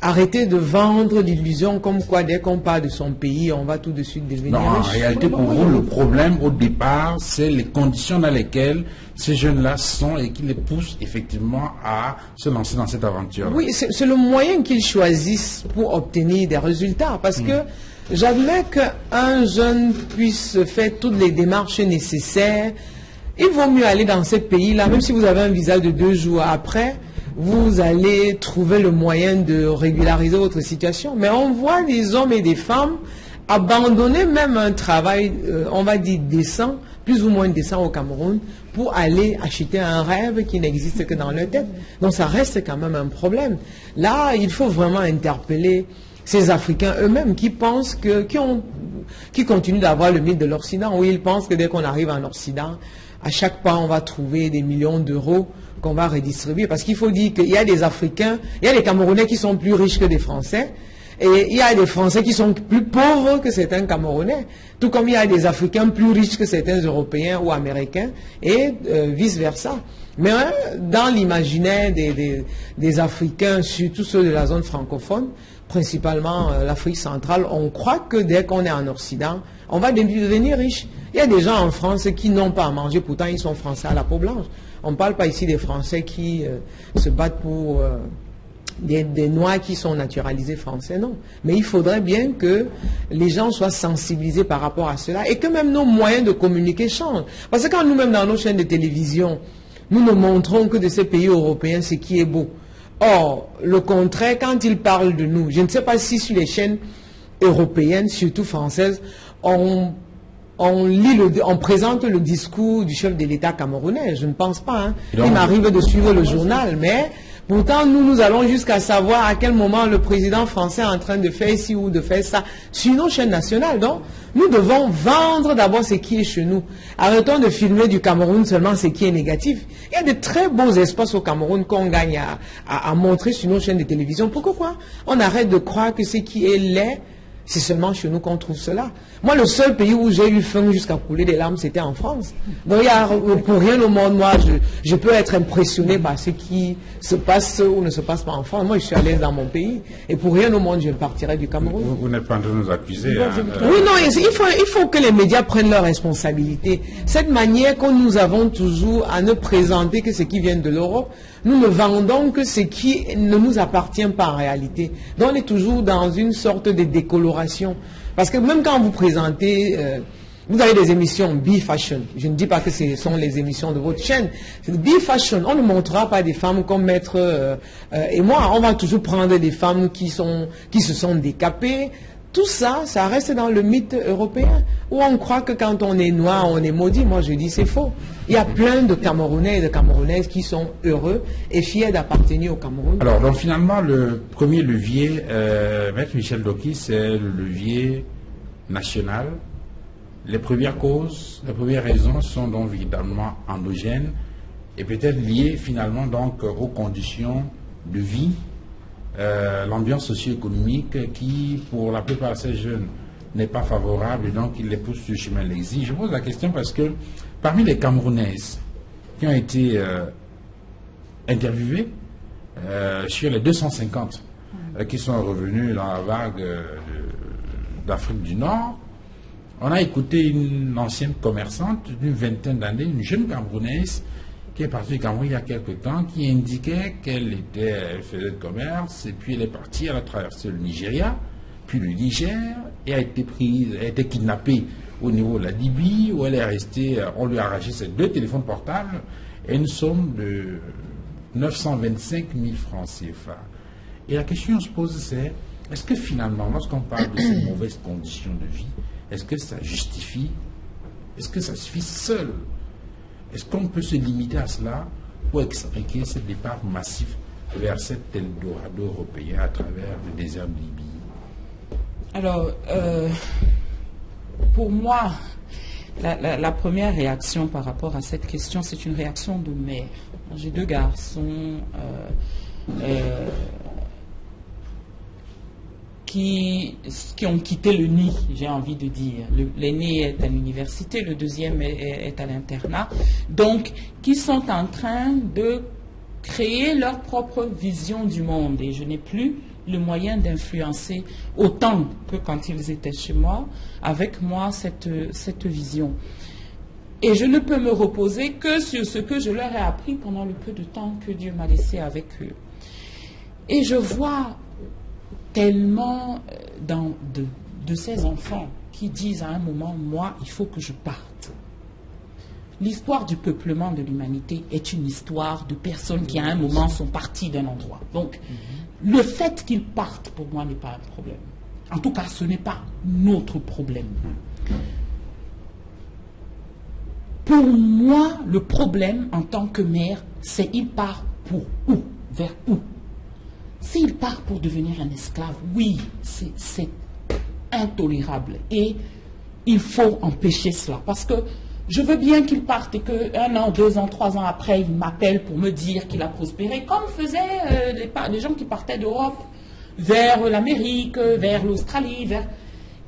S8: arrêter de vendre l'illusion comme quoi dès qu'on parle de son pays, on va tout de suite devenir riche.
S1: Non, en réalité, pour vous, le problème au départ, c'est les conditions dans lesquelles ces jeunes-là sont et qui les poussent effectivement à se lancer dans cette aventure.
S8: Oui, c'est le moyen qu'ils choisissent pour obtenir des résultats. Parce que j'admets qu'un jeune puisse faire toutes les démarches nécessaires. Il vaut mieux aller dans ces pays-là, même si vous avez un visa de 2 jours après, vous allez trouver le moyen de régulariser votre situation. Mais on voit des hommes et des femmes abandonner même un travail, on va dire décent, plus ou moins décent au Cameroun, pour aller acheter un rêve qui n'existe que dans leur tête. Donc ça reste quand même un problème. Là, il faut vraiment interpeller ces Africains eux-mêmes qui pensent qui continuent d'avoir le mythe de l'Occident, où ils pensent que dès qu'on arrive en Occident, à chaque pas, on va trouver des millions d'euros qu'on va redistribuer. Parce qu'il faut dire qu'il y a des Africains, il y a des Camerounais qui sont plus riches que des Français, et il y a des Français qui sont plus pauvres que certains Camerounais, tout comme il y a des Africains plus riches que certains Européens ou Américains, et vice-versa. Mais dans l'imaginaire des Africains, surtout ceux de la zone francophone, principalement l'Afrique centrale, on croit que dès qu'on est en Occident, on va devenir riche. Il y a des gens en France qui n'ont pas à manger, pourtant ils sont Français à la peau blanche. On ne parle pas ici des Français qui se battent pour des Noirs qui sont naturalisés français, non. Mais il faudrait bien que les gens soient sensibilisés par rapport à cela et que même nos moyens de communiquer changent. Parce que quand nous-mêmes dans nos chaînes de télévision, nous ne montrons que de ces pays européens ce qui est beau. Or, le contraire, quand ils parlent de nous, je ne sais pas si sur les chaînes européennes, surtout françaises, on présente le discours du chef de l'État camerounais. Je ne pense pas. Hein. Il m'arrive de suivre le journal, mais pourtant, nous allons jusqu'à savoir à quel moment le président français est en train de faire ci ou de faire ça sur nos chaînes nationales. Donc, nous devons vendre d'abord ce qui est chez nous. Arrêtons de filmer du Cameroun seulement ce qui est négatif. Il y a de très beaux espaces au Cameroun qu'on gagne à montrer sur nos chaînes de télévision. Pourquoi on arrête de croire que ce qui est laid, c'est seulement chez nous qu'on trouve cela. Moi, le seul pays où j'ai eu faim jusqu'à couler des larmes, c'était en France. Donc, pour rien au monde, moi, je peux être impressionné par ce qui se passe ou ne se passe pas en France. Moi, je suis à l'aise dans mon pays. Et pour rien au monde, je partirai du Cameroun.
S1: Vous n'êtes pas en train de nous accuser.
S8: Oui, non, il faut que les médias prennent leurs responsabilités. Cette manière que nous avons toujours à ne présenter que ce qui vient de l'Europe, nous ne vendons que ce qui ne nous appartient pas en réalité. Donc on est toujours dans une sorte de décoloration. Parce que même quand vous présentez, vous avez des émissions B-Fashion. Je ne dis pas que ce sont les émissions de votre chaîne. B-Fashion, on ne montrera pas des femmes comme Maître et moi. On va toujours prendre des femmes qui se sont décapées. Tout ça, ça reste dans le mythe européen, où on croit que quand on est noir, on est maudit. Moi, je dis c'est faux. Il y a plein de Camerounais et de Camerounaises qui sont heureux et fiers d'appartenir au Cameroun.
S1: Alors, donc finalement, le premier levier, Maître Michel Doki, c'est le levier national. Les premières causes, les premières raisons sont donc évidemment endogènes et peut-être liées finalement donc aux conditions de vie. L'ambiance socio-économique qui, pour la plupart de ces jeunes, n'est pas favorable et donc il les pousse sur le chemin de l'exil. Je pose la question parce que parmi les Camerounaises qui ont été interviewées, sur les 250 qui sont revenus dans la vague d'Afrique du Nord. On a écouté une ancienne commerçante d'une vingtaine d'années, une jeune Camerounaise, qui est partie du Cameroun il y a quelque temps, qui indiquait qu'elle faisait le commerce, et puis elle est partie, elle a traversé le Nigeria, puis le Niger, et a été kidnappée au niveau de la Libye, où elle est restée, on lui a arraché ses 2 téléphones portables, et une somme de 925 000 francs CFA. Et la question se pose, c'est, est-ce que finalement, lorsqu'on parle de ces mauvaises conditions de vie, est-ce que ça justifie, est-ce que ça suffit seul? Est-ce qu'on peut se limiter à cela pour expliquer ce départ massif vers cet Eldorado européen à travers le désert de Libye?
S2: Alors, pour moi, la première réaction par rapport à cette question, c'est une réaction de mère. J'ai 2 garçons qui ont quitté le nid, j'ai envie de dire. L'aîné est à l'université, le deuxième est à l'internat. Donc, qui sont en train de créer leur propre vision du monde. Et je n'ai plus le moyen d'influencer autant que quand ils étaient chez moi, avec moi, cette vision. Et je ne peux me reposer que sur ce que je leur ai appris pendant le peu de temps que Dieu m'a laissé avec eux. Et je vois tellement de ces enfants qui disent à un moment, moi, il faut que je parte. L'histoire du peuplement de l'humanité est une histoire de personnes qui, à un moment, sont parties d'un endroit. Donc, le fait qu'ils partent, pour moi, n'est pas un problème. En tout cas, ce n'est pas notre problème. Pour moi, le problème, en tant que mère, c'est il part pour où? Vers où? S'il part pour devenir un esclave, oui, c'est intolérable. Et il faut empêcher cela. Parce que je veux bien qu'il parte et qu'un an, 2 ans, 3 ans après, il m'appelle pour me dire qu'il a prospéré, comme faisaient les gens qui partaient d'Europe vers l'Amérique, vers l'Australie,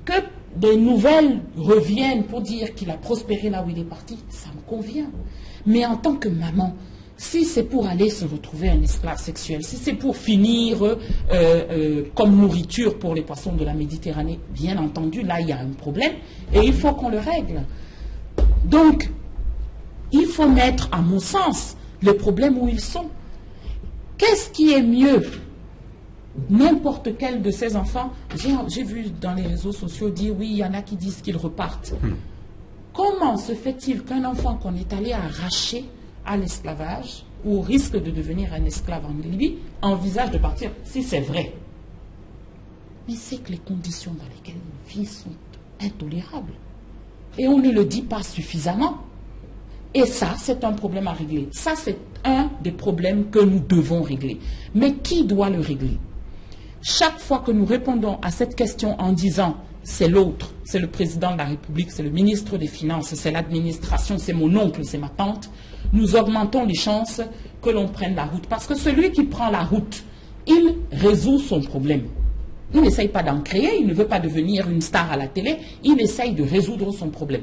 S2: que des nouvelles reviennent pour dire qu'il a prospéré là où il est parti, ça me convient. Mais en tant que maman, si c'est pour aller se retrouver un esclave sexuel, si c'est pour finir comme nourriture pour les poissons de la Méditerranée, bien entendu, là, il y a un problème et il faut qu'on le règle. Donc, il faut mettre, à mon sens, les problèmes où ils sont. Qu'est-ce qui est mieux? N'importe quel de ces enfants, j'ai vu dans les réseaux sociaux dire, oui, il y en a qui disent qu'ils repartent. Comment se fait-il qu'un enfant qu'on est allé arracher à l'esclavage, ou au risque de devenir un esclave en Libye, envisage de partir, si c'est vrai? Mais c'est que les conditions dans lesquelles il vit sont intolérables. Et on ne le dit pas suffisamment. Et ça, c'est un problème à régler. Ça, c'est un des problèmes que nous devons régler. Mais qui doit le régler? Chaque fois que nous répondons à cette question en disant c'est l'autre, c'est le président de la République, c'est le ministre des Finances, c'est l'administration, c'est mon oncle, c'est ma tante, nous augmentons les chances que l'on prenne la route. Parce que celui qui prend la route, il résout son problème. Il n'essaye pas d'en créer, il ne veut pas devenir une star à la télé, il essaye de résoudre son problème.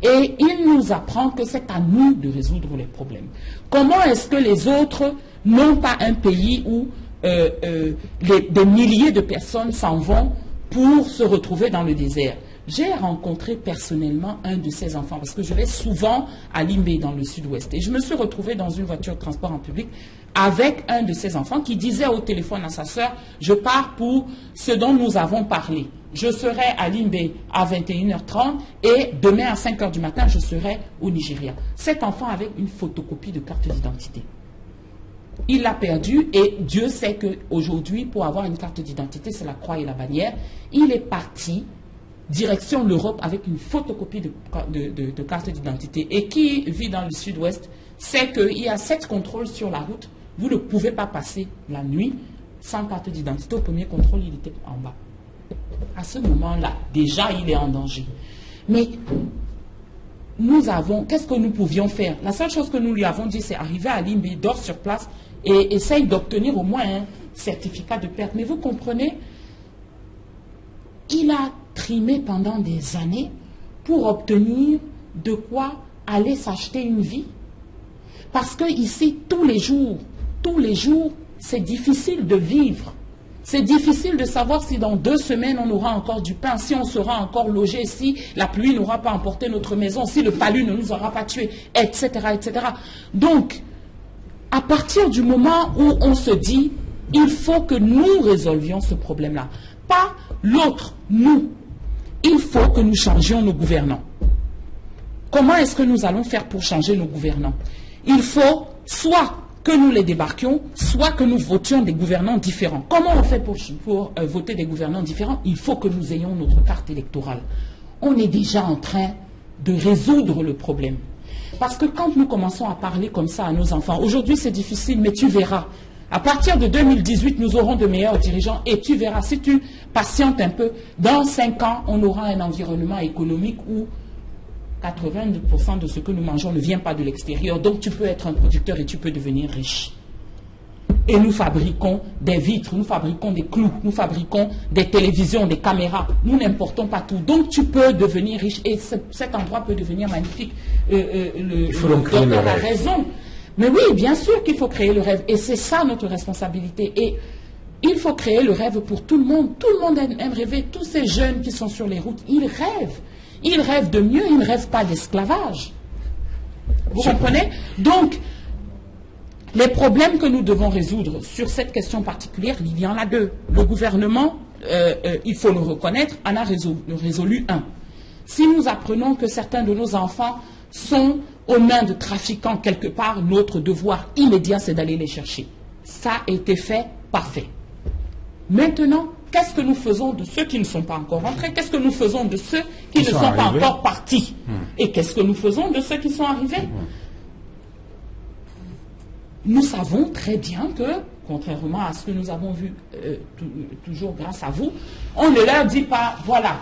S2: Et il nous apprend que c'est à nous de résoudre les problèmes. Comment est-ce que les autres n'ont pas un pays où des milliers de personnes s'en vont pour se retrouver dans le désert? J'ai rencontré personnellement un de ces enfants, parce que je vais souvent à Limbé, dans le sud-ouest, et je me suis retrouvée dans une voiture de transport en public avec un de ces enfants qui disait au téléphone à sa sœur, je pars pour ce dont nous avons parlé. Je serai à Limbé à 21h30 et demain à 5h du matin, je serai au Nigeria. Cet enfant avait une photocopie de carte d'identité. Il l'a perdu et Dieu sait qu'aujourd'hui, pour avoir une carte d'identité, c'est la croix et la bannière. Il est parti direction l'Europe avec une photocopie de carte d'identité. Et qui vit dans le sud-ouest sait qu'il y a 7 contrôles sur la route. Vous ne pouvez pas passer la nuit sans carte d'identité. Au premier contrôle, il était en bas. À ce moment-là, déjà, il est en danger. Mais qu'est-ce que nous pouvions faire? La seule chose que nous lui avons dit, c'est arriver à Limbé, dort sur place et essaye d'obtenir au moins un certificat de perte. Mais vous comprenez, il a trimé pendant des années pour obtenir de quoi aller s'acheter une vie. Parce que ici, tous les jours, c'est difficile de vivre. C'est difficile de savoir si dans 2 semaines on aura encore du pain, si on sera encore logé, si la pluie n'aura pas emporté notre maison, si le palu ne nous aura pas tués, etc., etc. Donc, à partir du moment où on se dit, il faut que nous résolvions ce problème-là, pas l'autre, nous. Il faut que nous changions nos gouvernants. Comment est-ce que nous allons faire pour changer nos gouvernants? Il faut soit que nous les débarquions, soit que nous votions des gouvernants différents. Comment on fait pour voter des gouvernants différents? Il faut que nous ayons notre carte électorale. On est déjà en train de résoudre le problème. Parce que quand nous commençons à parler comme ça à nos enfants, aujourd'hui c'est difficile, mais tu verras. À partir de 2018, nous aurons de meilleurs dirigeants et tu verras, si tu patientes un peu, dans 5 ans, on aura un environnement économique où 82% de ce que nous mangeons ne vient pas de l'extérieur. Donc tu peux être un producteur et tu peux devenir riche. Et nous fabriquons des vitres, nous fabriquons des clous, nous fabriquons des télévisions, des caméras. Nous n'importons pas tout. Donc tu peux devenir riche et cet endroit peut devenir magnifique.
S1: Il faut donc créer le
S2: a
S1: rêve.
S2: raison. Mais oui, bien sûr qu'il faut créer le rêve. Et c'est ça notre responsabilité. Et il faut créer le rêve pour tout le monde. Tout le monde aime rêver. Tous ces jeunes qui sont sur les routes, ils rêvent. Ils rêvent de mieux, ils ne rêvent pas d'esclavage. Vous comprenez? Donc, les problèmes que nous devons résoudre sur cette question particulière, il y en a 2. Le gouvernement, il faut le reconnaître, en a résolu un. Si nous apprenons que certains de nos enfants sont aux mains de trafiquants quelque part, notre devoir immédiat, c'est d'aller les chercher. Ça a été fait, parfait. Maintenant, qu'est-ce que nous faisons de ceux qui ne sont pas encore rentrés? Qu'est-ce que nous faisons de ceux qui ne sont pas encore partis? Et qu'est-ce que nous faisons de ceux qui sont arrivés? Nous savons très bien que, contrairement à ce que nous avons vu toujours grâce à vous, on ne leur dit pas, voilà,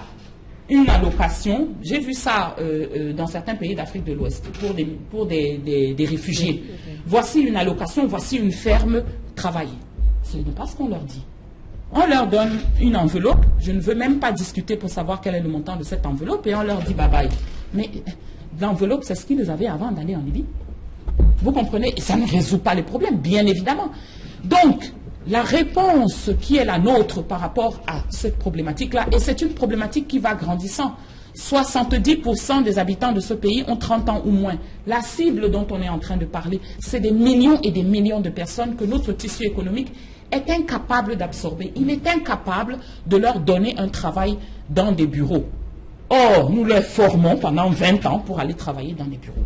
S2: une allocation, j'ai vu ça dans certains pays d'Afrique de l'Ouest, pour des réfugiés. Voici une allocation, voici une ferme, travaillez. Ce n'est pas ce qu'on leur dit. On leur donne une enveloppe, je ne veux même pas discuter pour savoir quel est le montant de cette enveloppe, et on leur dit bye bye. Mais l'enveloppe, c'est ce qu'ils avaient avant d'aller en Libye. Vous comprenez? Et ça ne résout pas les problèmes, bien évidemment. Donc, la réponse qui est la nôtre par rapport à cette problématique-là, et c'est une problématique qui va grandissant. 70% des habitants de ce pays ont 30 ans ou moins. La cible dont on est en train de parler, c'est des millions et des millions de personnes que notre tissu économique est incapable d'absorber. Il est incapable de leur donner un travail dans des bureaux. Or, nous les formons pendant 20 ans pour aller travailler dans des bureaux.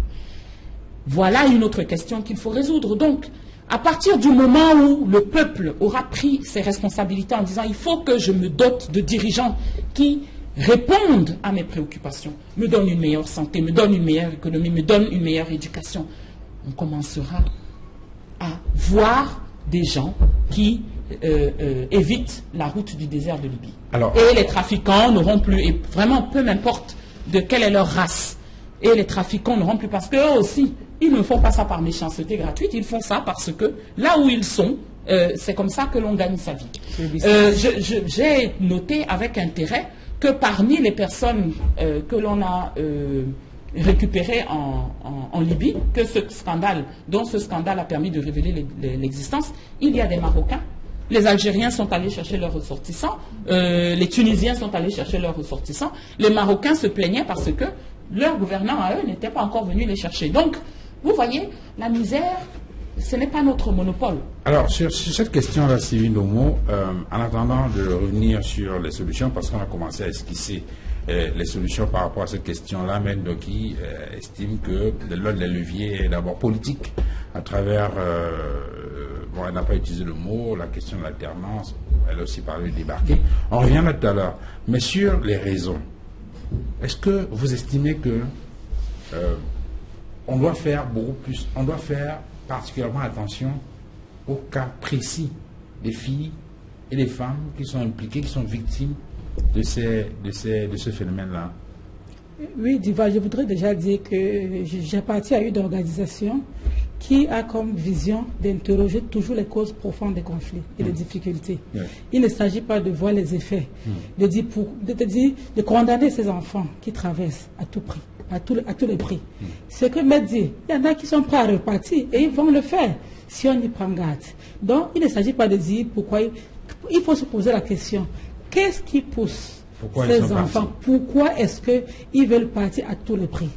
S2: Voilà une autre question qu'il faut résoudre. Donc, à partir du moment où le peuple aura pris ses responsabilités en disant « il faut que je me dote de dirigeants qui répondent à mes préoccupations, me donnent une meilleure santé, me donnent une meilleure économie, me donnent une meilleure éducation », on commencera à voir des gens qui évitent la route du désert de Libye. Et les trafiquants n'auront plus, et vraiment peu m'importe de quelle est leur race, et les trafiquants n'auront plus, parce qu'eux aussi, ils ne font pas ça par méchanceté gratuite, ils font ça parce que là où ils sont, c'est comme ça que l'on gagne sa vie. J'ai noté avec intérêt que parmi les personnes que l'on a récupérées en Libye, dont ce scandale a permis de révéler l'existence, il y a des Marocains. Les Algériens sont allés chercher leurs ressortissants, les Tunisiens sont allés chercher leurs ressortissants. Les Marocains se plaignaient parce que leurs gouvernants à eux n'étaient pas encore venus les chercher. Donc, vous voyez, la misère, ce n'est pas notre monopole.
S1: Alors, sur cette question-là, Sylvie Ndomo, en attendant de revenir sur les solutions, parce qu'on a commencé à esquisser les solutions par rapport à cette question-là, même qui estime que l'un des leviers est d'abord politique, à travers, bon, elle n'a pas utilisé le mot, la question de l'alternance, elle a aussi parlé de débarquer. On revient là tout à l'heure. Mais sur les raisons, est-ce que vous estimez que on doit faire beaucoup plus, on doit faire particulièrement attention aux cas précis des filles et des femmes qui sont impliquées, qui sont victimes de ce phénomène-là?
S7: Oui, Diva, je voudrais déjà dire que j'appartiens à une organisation qui a comme vision d'interroger toujours les causes profondes des conflits et des difficultés. Il ne s'agit pas de voir les effets, de condamner ces enfants qui traversent à tout prix, à tous les prix. Ce que Maître dit, il y en a qui sont prêts à repartir et ils vont le faire si on y prend garde. Donc, il ne s'agit pas de dire pourquoi Il faut se poser la question, qu'est-ce qui pousse ces enfants? Pourquoi est-ce qu'ils veulent partir à tous les prix?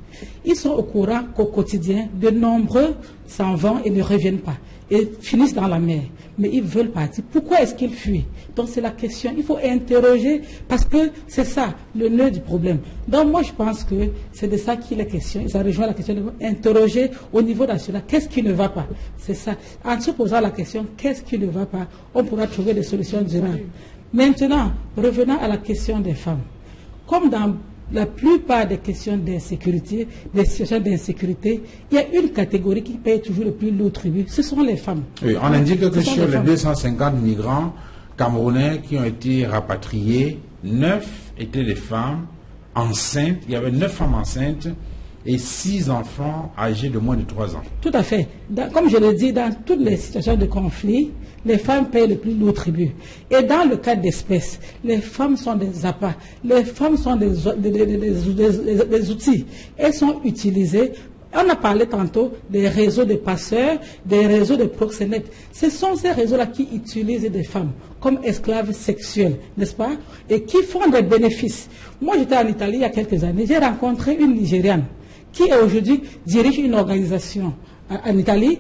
S7: Ils sont au courant qu'au quotidien, de nombreux s'en vont et ne reviennent pas, et finissent dans la mer. Mais ils veulent partir. Pourquoi est-ce qu'ils fuient? Donc c'est la question. Il faut interroger, parce que c'est ça, le nœud du problème. Donc moi je pense que c'est de ça qu'il est question. Et ça rejoint la question d'interroger au niveau national. Qu'est-ce qui ne va pas? C'est ça. En se posant la question, qu'est-ce qui ne va pas? On pourra trouver des solutions durables. Maintenant, revenons à la question des femmes. Comme dans la plupart des questions d'insécurité, des situations d'insécurité, il y a une catégorie qui paye toujours le plus lourd tribut, ce sont les femmes.
S1: Oui, on indique que sur les 250 migrants camerounais qui ont été rapatriés, 9 étaient des femmes enceintes, il y avait 9 femmes enceintes et 6 enfants âgés de moins de 3 ans.
S7: Tout à fait. Comme je l'ai dit, dans toutes les situations de conflit, les femmes payent le plus lourd tribut. Et dans le cas d'espèces, les femmes sont des appâts. Les femmes sont des outils. Elles sont utilisées. On a parlé tantôt des réseaux de passeurs, des réseaux de proxénètes. Ce sont ces réseaux-là qui utilisent des femmes comme esclaves sexuelles, n'est-ce pas? Et qui font des bénéfices. Moi, j'étais en Italie il y a quelques années. J'ai rencontré une Nigériane qui aujourd'hui dirige une organisation en Italie.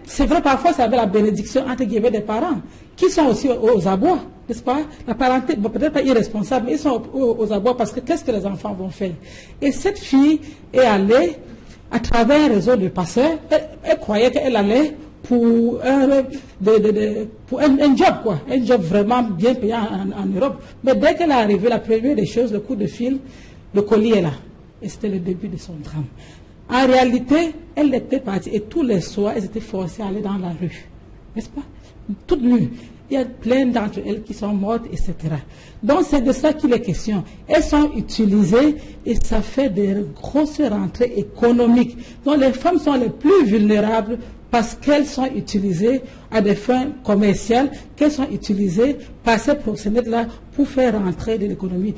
S7: C'est vrai, parfois, c'est avec la bénédiction, entre guillemets, des parents, qui sont aussi aux abois, n'est-ce pas? La parenté, bon, peut-être pas irresponsable, mais ils sont aux abois parce que qu'est-ce que les enfants vont faire? Et cette fille est allée, à travers un réseau de passeurs, elle croyait qu'elle allait pour un job, quoi. Un job vraiment bien payé en Europe. Mais dès qu'elle est arrivée, la première des choses, le coup de fil, le colis est là. Et c'était le début de son drame. En réalité, elle était partie et tous les soirs, elles étaient forcées à aller dans la rue. N'est-ce pas? Toutes nues. Il y a plein d'entre elles qui sont mortes, etc. Donc c'est de ça qu'il est question. Elles sont utilisées et ça fait des grosses rentrées économiques. Donc les femmes sont les plus vulnérables parce qu'elles sont utilisées à des fins commerciales, qu'elles sont utilisées par ces proxénètes-là pour faire rentrer de l'économie.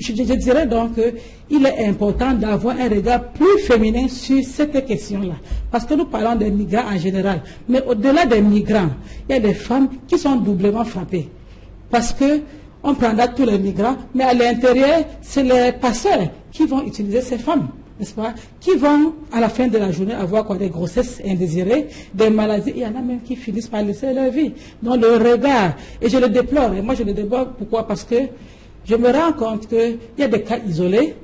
S7: Je dirais donc qu'il est important d'avoir un regard plus féminin sur cette question-là. Parce que nous parlons des migrants en général. Mais au-delà des migrants, il y a des femmes qui sont doublement frappées. Parce qu'on prendra tous les migrants, mais à l'intérieur, c'est les passeurs qui vont utiliser ces femmes. N'est-ce pas? Qui vont à la fin de la journée avoir quoi, des grossesses indésirées, des maladies. Il y en a même qui finissent par laisser leur vie. Donc le regard, et je le déplore, et moi je le déplore, pourquoi? Parce que je me rends compte qu'il y a des cas isolés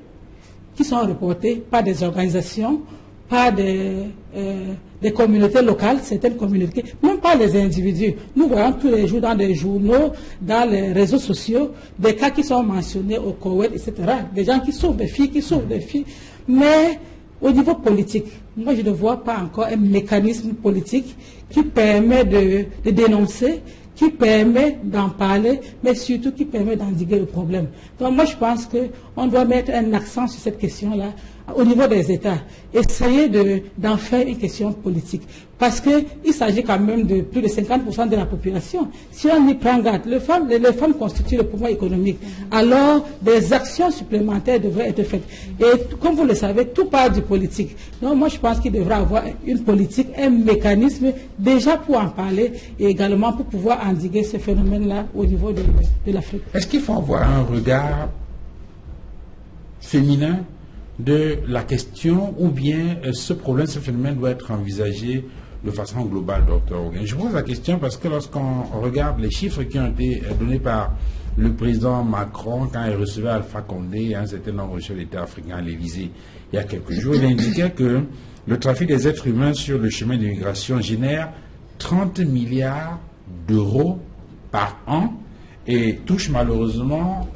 S7: qui sont reportés par des organisations, par des communautés locales, certaines communautés, même pas les individus. Nous voyons tous les jours dans des journaux, dans les réseaux sociaux, des cas qui sont mentionnés au Koweït, etc. Des gens qui souffrent, des filles qui souffrent, des filles. Mais au niveau politique, moi je ne vois pas encore un mécanisme politique qui permet de dénoncer, qui permet d'en parler, mais surtout qui permet d'endiguer le problème. Donc moi je pense qu'on doit mettre un accent sur cette question-là au niveau des États, essayer d'en faire une question politique. Parce qu'il s'agit quand même de plus de 50% de la population. Si on y prend garde, les femmes constituent le pouvoir économique. Alors, des actions supplémentaires devraient être faites. Et comme vous le savez, tout part du politique. Donc moi, je pense qu'il devrait y avoir une politique, un mécanisme déjà pour en parler et également pour pouvoir endiguer ce phénomène-là au niveau de l'Afrique.
S1: Est-ce qu'il faut avoir un regard féminin de la question ou bien ce problème, ce phénomène doit être envisagé de façon globale, docteur Oguin? Je pose la question parce que lorsqu'on regarde les chiffres qui ont été donnés par le président Macron quand il recevait Alpha Condé et un certain nombre de chefs d'État africains à l'Élysée il y a quelques jours, il indiquait que le trafic des êtres humains sur le chemin d'immigration génère 30 milliards d'euros par an et touche malheureusement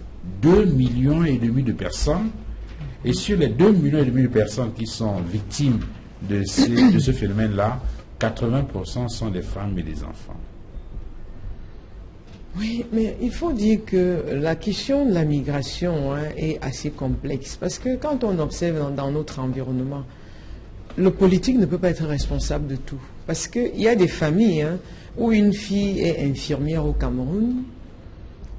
S1: 2,5 millions de personnes. Et sur les 2,5 millions de personnes qui sont victimes de ce phénomène-là, 80% sont des femmes et des enfants.
S8: Oui, mais il faut dire que la question de la migration est assez complexe. Parce que quand on observe dans notre environnement, le politique ne peut pas être responsable de tout. Parce qu'il y a des familles où une fille est infirmière au Cameroun,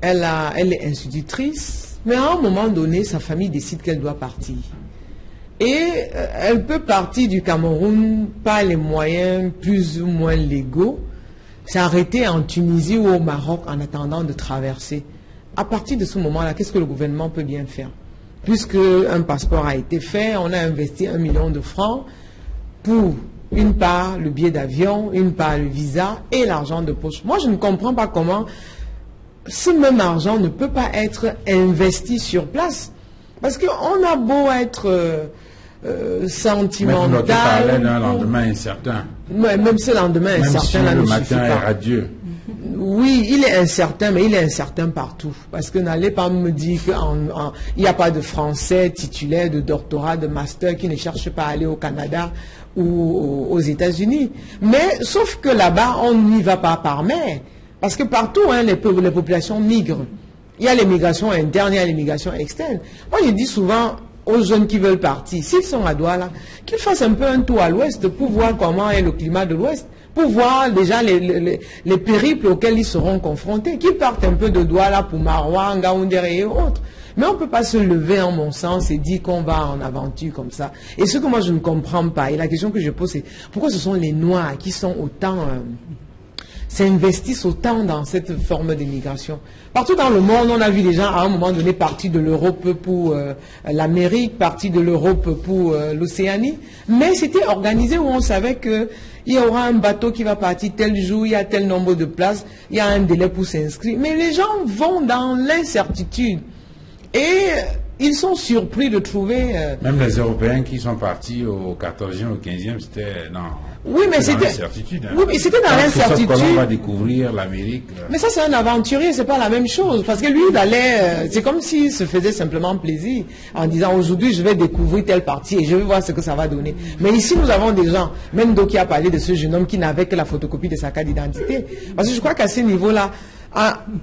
S8: elle est institutrice, mais à un moment donné, sa famille décide qu'elle doit partir. Et elle peut partir du Cameroun par les moyens plus ou moins légaux, s'arrêter en Tunisie ou au Maroc en attendant de traverser. À partir de ce moment-là, qu'est-ce que le gouvernement peut bien faire? Puisque un passeport a été fait, on a investi 1 million de francs pour une part le billet d'avion, une part le visa et l'argent de poche. Moi, je ne comprends pas comment ce même argent ne peut pas être investi sur place. Parce qu'on a beau être sentimental.
S1: Mais parlait d'un lendemain incertain.
S8: Même ce lendemain incertain,
S1: si le matin est radieux.
S8: Oui, il est incertain, mais il est incertain partout. Parce que n'allez pas me dire qu'il n'y a pas de Français titulaires de doctorat, de master qui ne cherchent pas à aller au Canada ou aux États-Unis. Mais sauf que là-bas, on n'y va pas par mer. Parce que partout, hein, les populations migrent. Il y a les migrations internes, il y a les migrations externes. Moi, je dis souvent aux jeunes qui veulent partir, s'ils sont à Douala, qu'ils fassent un peu un tour à l'ouest pour voir comment est le climat de l'ouest, pour voir déjà les périples auxquels ils seront confrontés, qu'ils partent un peu de Douala pour Maroua, Ngaoundéré et autres. Mais on ne peut pas se lever, en mon sens, et dire qu'on va en aventure comme ça. Et ce que moi je ne comprends pas, et la question que je pose, c'est pourquoi ce sont les Noirs qui sont autant... s'investissent autant dans cette forme d'immigration. Partout dans le monde, on a vu des gens à un moment donné partis de l'Europe pour l'Amérique, partis de l'Europe pour l'Océanie, mais c'était organisé où on savait qu'il y aura un bateau qui va partir tel jour, il y a tel nombre de places, il y a un délai pour s'inscrire. Mais les gens vont dans l'incertitude et ils sont surpris de trouver...
S1: Même les Européens qui sont partis au 14e, au 15e, c'était...
S8: Oui, mais c'était
S1: l'incertitude. Hein.
S8: Oui, mais c'était dans l'incertitude.
S1: On va découvrir l'Amérique.
S8: Mais ça, c'est un aventurier, c'est pas la même chose. Parce que lui, il allait, c'est comme s'il se faisait simplement plaisir en disant aujourd'hui, je vais découvrir telle partie et je vais voir ce que ça va donner. Mais ici, nous avons des gens, même Doki a parlé de ce jeune homme qui n'avait que la photocopie de sa carte d'identité. Parce que je crois qu'à ce niveau-là,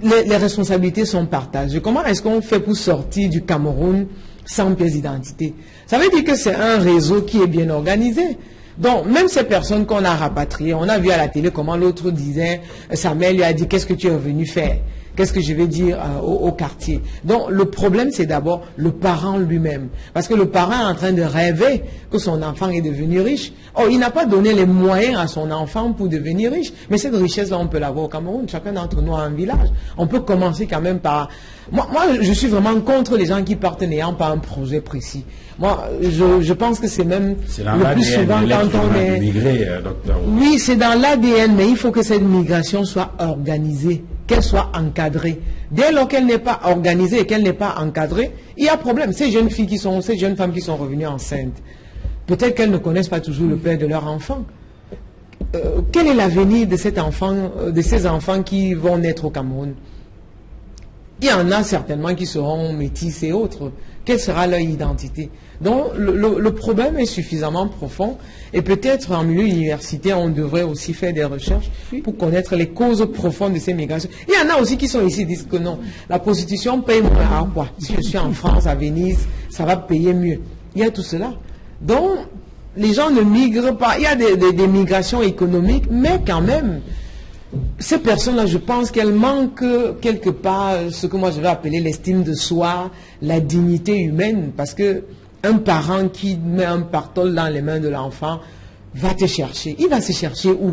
S8: les responsabilités sont partagées. Comment est-ce qu'on fait pour sortir du Cameroun sans pièce d'identité? Ça veut dire que c'est un réseau qui est bien organisé. Donc, même ces personnes qu'on a rapatriées, on a vu à la télé comment l'autre disait, Samuel lui a dit, qu'est-ce que tu es venu faire? Qu'est-ce que je vais dire au quartier? Donc, le problème, c'est d'abord le parent lui-même. Parce que le parent est en train de rêver que son enfant est devenu riche. Oh, il n'a pas donné les moyens à son enfant pour devenir riche. Mais cette richesse-là, on peut l'avoir au Cameroun. Chacun d'entre nous a un village. On peut commencer quand même par... Moi, je suis vraiment contre les gens qui partent n'ayant pas un projet précis. Moi, je pense que c'est même le plus souvent quand on est...
S1: Migrer, docteur.
S8: Oui, c'est dans l'ADN, mais il faut que cette migration soit organisée, qu'elle soit encadrée. Dès lors qu'elle n'est pas organisée et qu'elle n'est pas encadrée, il y a problème. Ces jeunes femmes qui sont revenues enceintes, peut-être qu'elles ne connaissent pas toujours le père de leur enfant. Quel est l'avenir de cet enfant, de ces enfants qui vont naître au Cameroun? Il y en a certainement qui seront métis et autres. Quelle sera leur identité? Donc, le problème est suffisamment profond et peut-être en milieu universitaire, on devrait aussi faire des recherches pour connaître les causes profondes de ces migrations. Il y en a aussi qui sont ici et disent que non, la prostitution paye moins. Ah, quoi? Si je suis en France, à Venise, ça va payer mieux. Il y a tout cela. Donc, les gens ne migrent pas. Il y a des migrations économiques, mais quand même, ces personnes-là, je pense qu'elles manquent quelque part ce que moi je vais appeler l'estime de soi, la dignité humaine, parce que un parent qui met un partol dans les mains de l'enfant va te chercher. Il va se chercher où?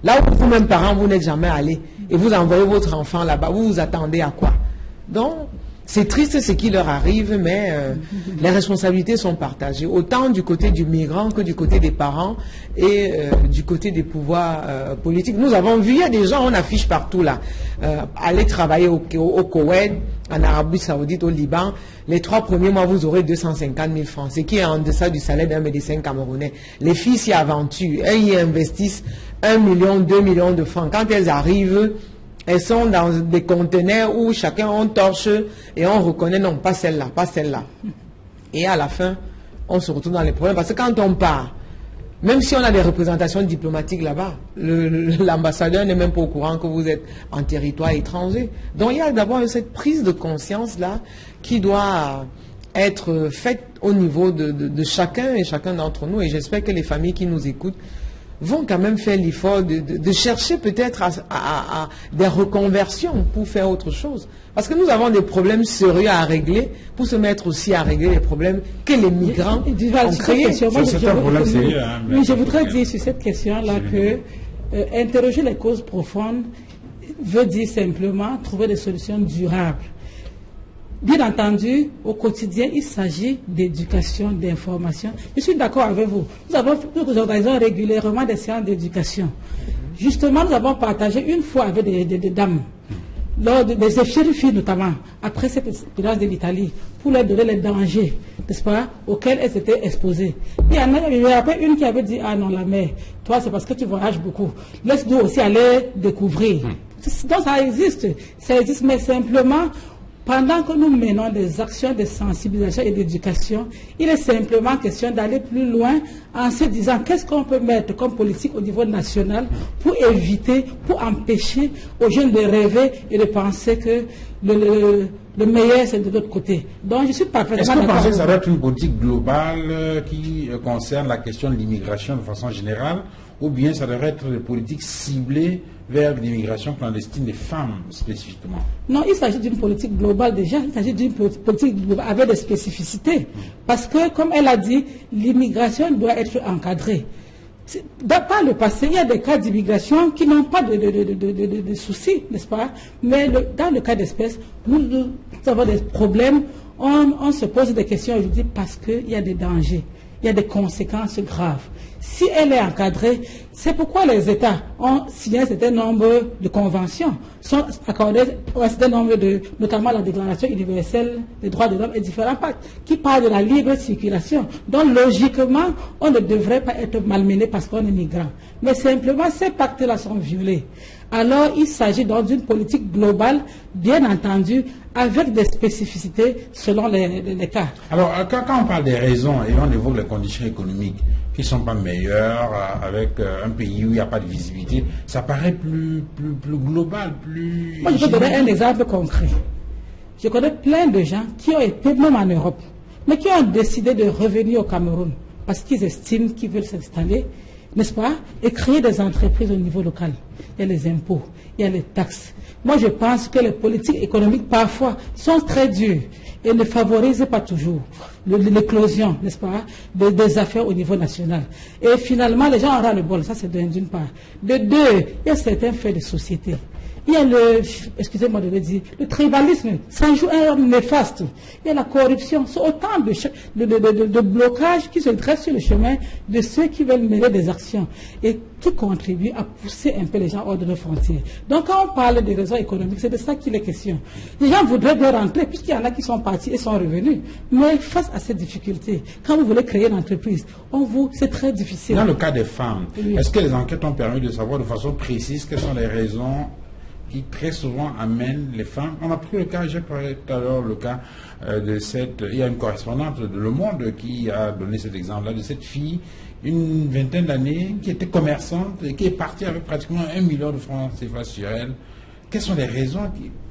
S8: Là où vous-même parent, vous n'êtes jamais allé et vous envoyez votre enfant là-bas, vous vous attendez à quoi? Donc, c'est triste ce qui leur arrive, mais les responsabilités sont partagées, autant du côté du migrant que du côté des parents et du côté des pouvoirs politiques. Nous avons vu, il y a des gens, on affiche partout là, aller travailler au Koweït, en Arabie Saoudite, au Liban, les 3 premiers mois, vous aurez 250 000 francs, ce qui est en deçà du salaire d'un médecin camerounais. Les filles s'y aventurent, elles y investissent 1 million, 2 millions de francs. Quand elles arrivent, elles sont dans des conteneurs où chacun a une torche et on reconnaît, non, pas celle-là, pas celle-là. Et à la fin, on se retrouve dans les problèmes. Parce que quand on part, même si on a des représentations diplomatiques là-bas, l'ambassadeur n'est même pas au courant que vous êtes en territoire étranger. Donc il y a d'abord cette prise de conscience-là qui doit être faite au niveau de chacun et chacun d'entre nous. Et j'espère que les familles qui nous écoutent vont quand même faire l'effort de chercher peut-être à des reconversions pour faire autre chose. Parce que nous avons des problèmes sérieux à régler pour se mettre aussi à régler les problèmes que les migrants ont créés.
S7: Je voudrais dire sur cette question-là que interroger les causes profondes veut dire simplement trouver des solutions durables. Bien entendu, au quotidien, il s'agit d'éducation, d'information. Je suis d'accord avec vous. Nous organisons régulièrement des séances d'éducation. Justement, nous avons partagé une fois avec des dames, lors des filles notamment, après cette expérience de l'Italie, pour leur donner les dangers, n'est-ce pas, auxquels elles étaient exposées. Il y avait une qui avait dit, ah non, la mère, toi c'est parce que tu voyages beaucoup, laisse-nous aussi aller découvrir. Donc ça existe, mais simplement, pendant que nous menons des actions de sensibilisation et d'éducation, il est simplement question d'aller plus loin en se disant qu'est-ce qu'on peut mettre comme politique au niveau national pour éviter, pour empêcher aux jeunes de rêver et de penser que le meilleur c'est de l'autre côté. Donc je suis parfaitement d'accord.
S1: Est-ce que vous pensez que ça doit être une politique globale qui concerne la question de l'immigration de façon générale, ou bien ça devrait être une politique ciblée vers l'immigration clandestine des femmes spécifiquement?
S7: Non, il s'agit d'une politique globale déjà, il s'agit d'une politique globale avec des spécificités. Parce que, comme elle a dit, l'immigration doit être encadrée. Par le passé, il y a des cas d'immigration qui n'ont pas de soucis, n'est-ce pas? Mais dans le cas d'espèce, nous avons des problèmes, on se pose des questions aujourd'hui parce qu'il y a des dangers, il y a des conséquences graves. Si elle est encadrée, c'est pourquoi les États ont signé un certain nombre de conventions, sont accordés un certain nombre notamment la Déclaration universelle des droits de l'homme et différents pactes, qui parlent de la libre circulation. Donc logiquement, on ne devrait pas être malmené parce qu'on est migrant. Mais simplement, ces pactes-là sont violés. Alors, il s'agit donc d'une politique globale, bien entendu, avec des spécificités selon les cas.
S1: Alors, quand on parle des raisons et on évoque les conditions économiques qui ne sont pas meilleures avec un pays où il n'y a pas de visibilité, ça paraît plus global, plus...
S7: Moi, je peux donner un exemple concret. Je connais plein de gens qui ont été, même en Europe, mais qui ont décidé de revenir au Cameroun parce qu'ils estiment qu'ils veulent s'installer, n'est-ce pas, et créer des entreprises au niveau local. Il y a les impôts, il y a les taxes. Moi, je pense que les politiques économiques, parfois, sont très dures et ne favorisent pas toujours l'éclosion, n'est-ce pas, des affaires au niveau national. Et finalement, les gens auront le bol, ça c'est d'une part. De deux, il y a certains faits de société. Il y a excusez-moi de le dire, le tribalisme, ça joue un rôle néfaste. Il y a la corruption, c'est autant de blocages qui se dressent sur le chemin de ceux qui veulent mener des actions et qui contribuent à pousser un peu les gens hors de nos frontières. Donc quand on parle des raisons économiques, c'est de ça qu'il est question. Les gens voudraient bien rentrer puisqu'il y en a qui sont partis et sont revenus. Mais face à ces difficultés, quand vous voulez créer une entreprise, c'est très difficile.
S1: Dans le cas des femmes, oui. Est-ce que les enquêtes ont permis de savoir de façon précise quelles sont les raisons qui très souvent amènent les femmes? On a pris le cas, j'ai parlé tout à l'heure, le cas il y a une correspondante de Le Monde qui a donné cet exemple-là, de cette fille, une vingtaine d'années, qui était commerçante et qui est partie avec pratiquement 1 million de francs CFA sur elle. Quelles sont les raisons?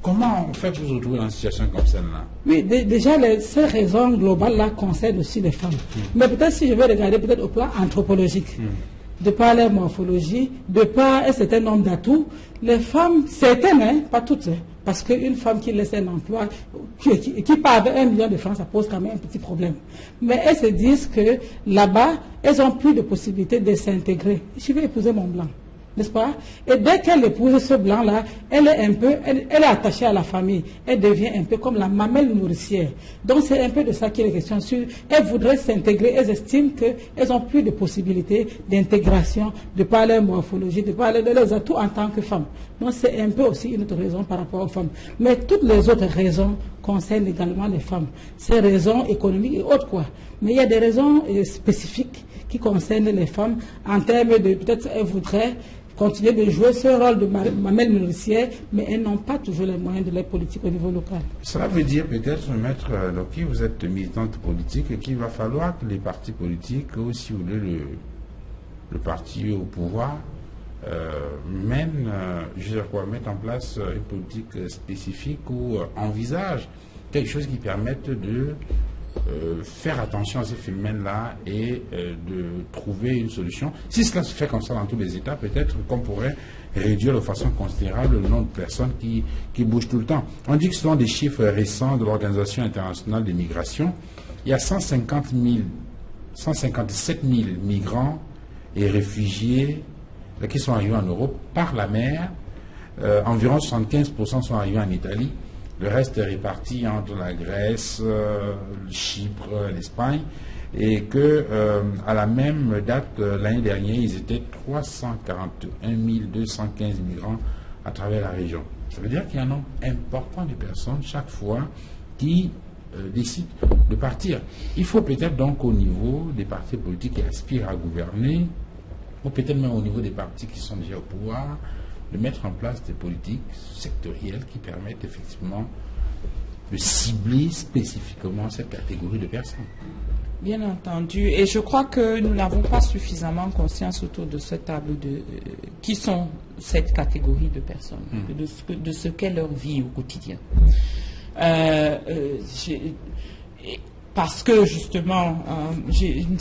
S1: Comment on fait pour se retrouver dans une situation comme celle-là? Oui,
S7: déjà, ces raisons globales-là concernent aussi les femmes. Mais peut-être si je vais regarder peut-être au plan anthropologique, de par leur morphologie, de par un certain nombre d'atouts, les femmes, certaines, hein, pas toutes, hein, parce qu'une femme qui laisse un emploi, qui part avec 1 million de francs, ça pose quand même un petit problème. Mais elles se disent que là-bas, elles ont plus de possibilités de s'intégrer. Je vais épouser mon blanc, n'est-ce pas? Et dès qu'elle épouse ce blanc-là, elle est attachée à la famille. Elle devient un peu comme la mamelle nourricière. Donc c'est un peu de ça qu'il est question. Elles voudraient s'intégrer, elles estiment qu'elles ont plus de possibilités d'intégration, de par leur morphologie, de par leurs atouts en tant que femmes. Donc c'est un peu aussi une autre raison par rapport aux femmes. Mais toutes les autres raisons concernent également les femmes. Ces raisons économiques et autres quoi. Mais il y a des raisons spécifiques qui concernent les femmes en termes de peut-être elles voudraient continuer de jouer ce rôle de mamelle nourricière, mais elles n'ont pas toujours les moyens de leur politique au niveau local.
S1: Cela veut dire peut-être, Maître Loki, vous êtes militante politique et qu'il va falloir que les partis politiques, ou si vous voulez le parti au pouvoir, mettent en place une politique spécifique ou envisage quelque chose qui permette de faire attention à ces phénomènes-là et de trouver une solution. Si cela se fait comme ça dans tous les États, peut-être qu'on pourrait réduire de façon considérable le nombre de personnes qui bougent tout le temps. On dit que selon des chiffres récents de l'Organisation internationale des migrations, il y a 157 000 migrants et réfugiés qui sont arrivés en Europe par la mer. Environ 75% sont arrivés en Italie. Le reste est réparti entre la Grèce, Chypre, l'Espagne. Et que à la même date, l'année dernière, ils étaient 341 215 migrants à travers la région. Ça veut dire qu'il y a un nombre important de personnes chaque fois qui décident de partir. Il faut peut-être donc au niveau des partis politiques qui aspirent à gouverner, ou peut-être même au niveau des partis qui sont déjà au pouvoir, de mettre en place des politiques sectorielles qui permettent effectivement de cibler spécifiquement cette catégorie de personnes.
S2: Bien entendu. Et je crois que nous n'avons pas suffisamment conscience autour de cette table de qui sont cette catégorie de personnes, de ce qu'est leur vie au quotidien. Parce que justement, j'ai une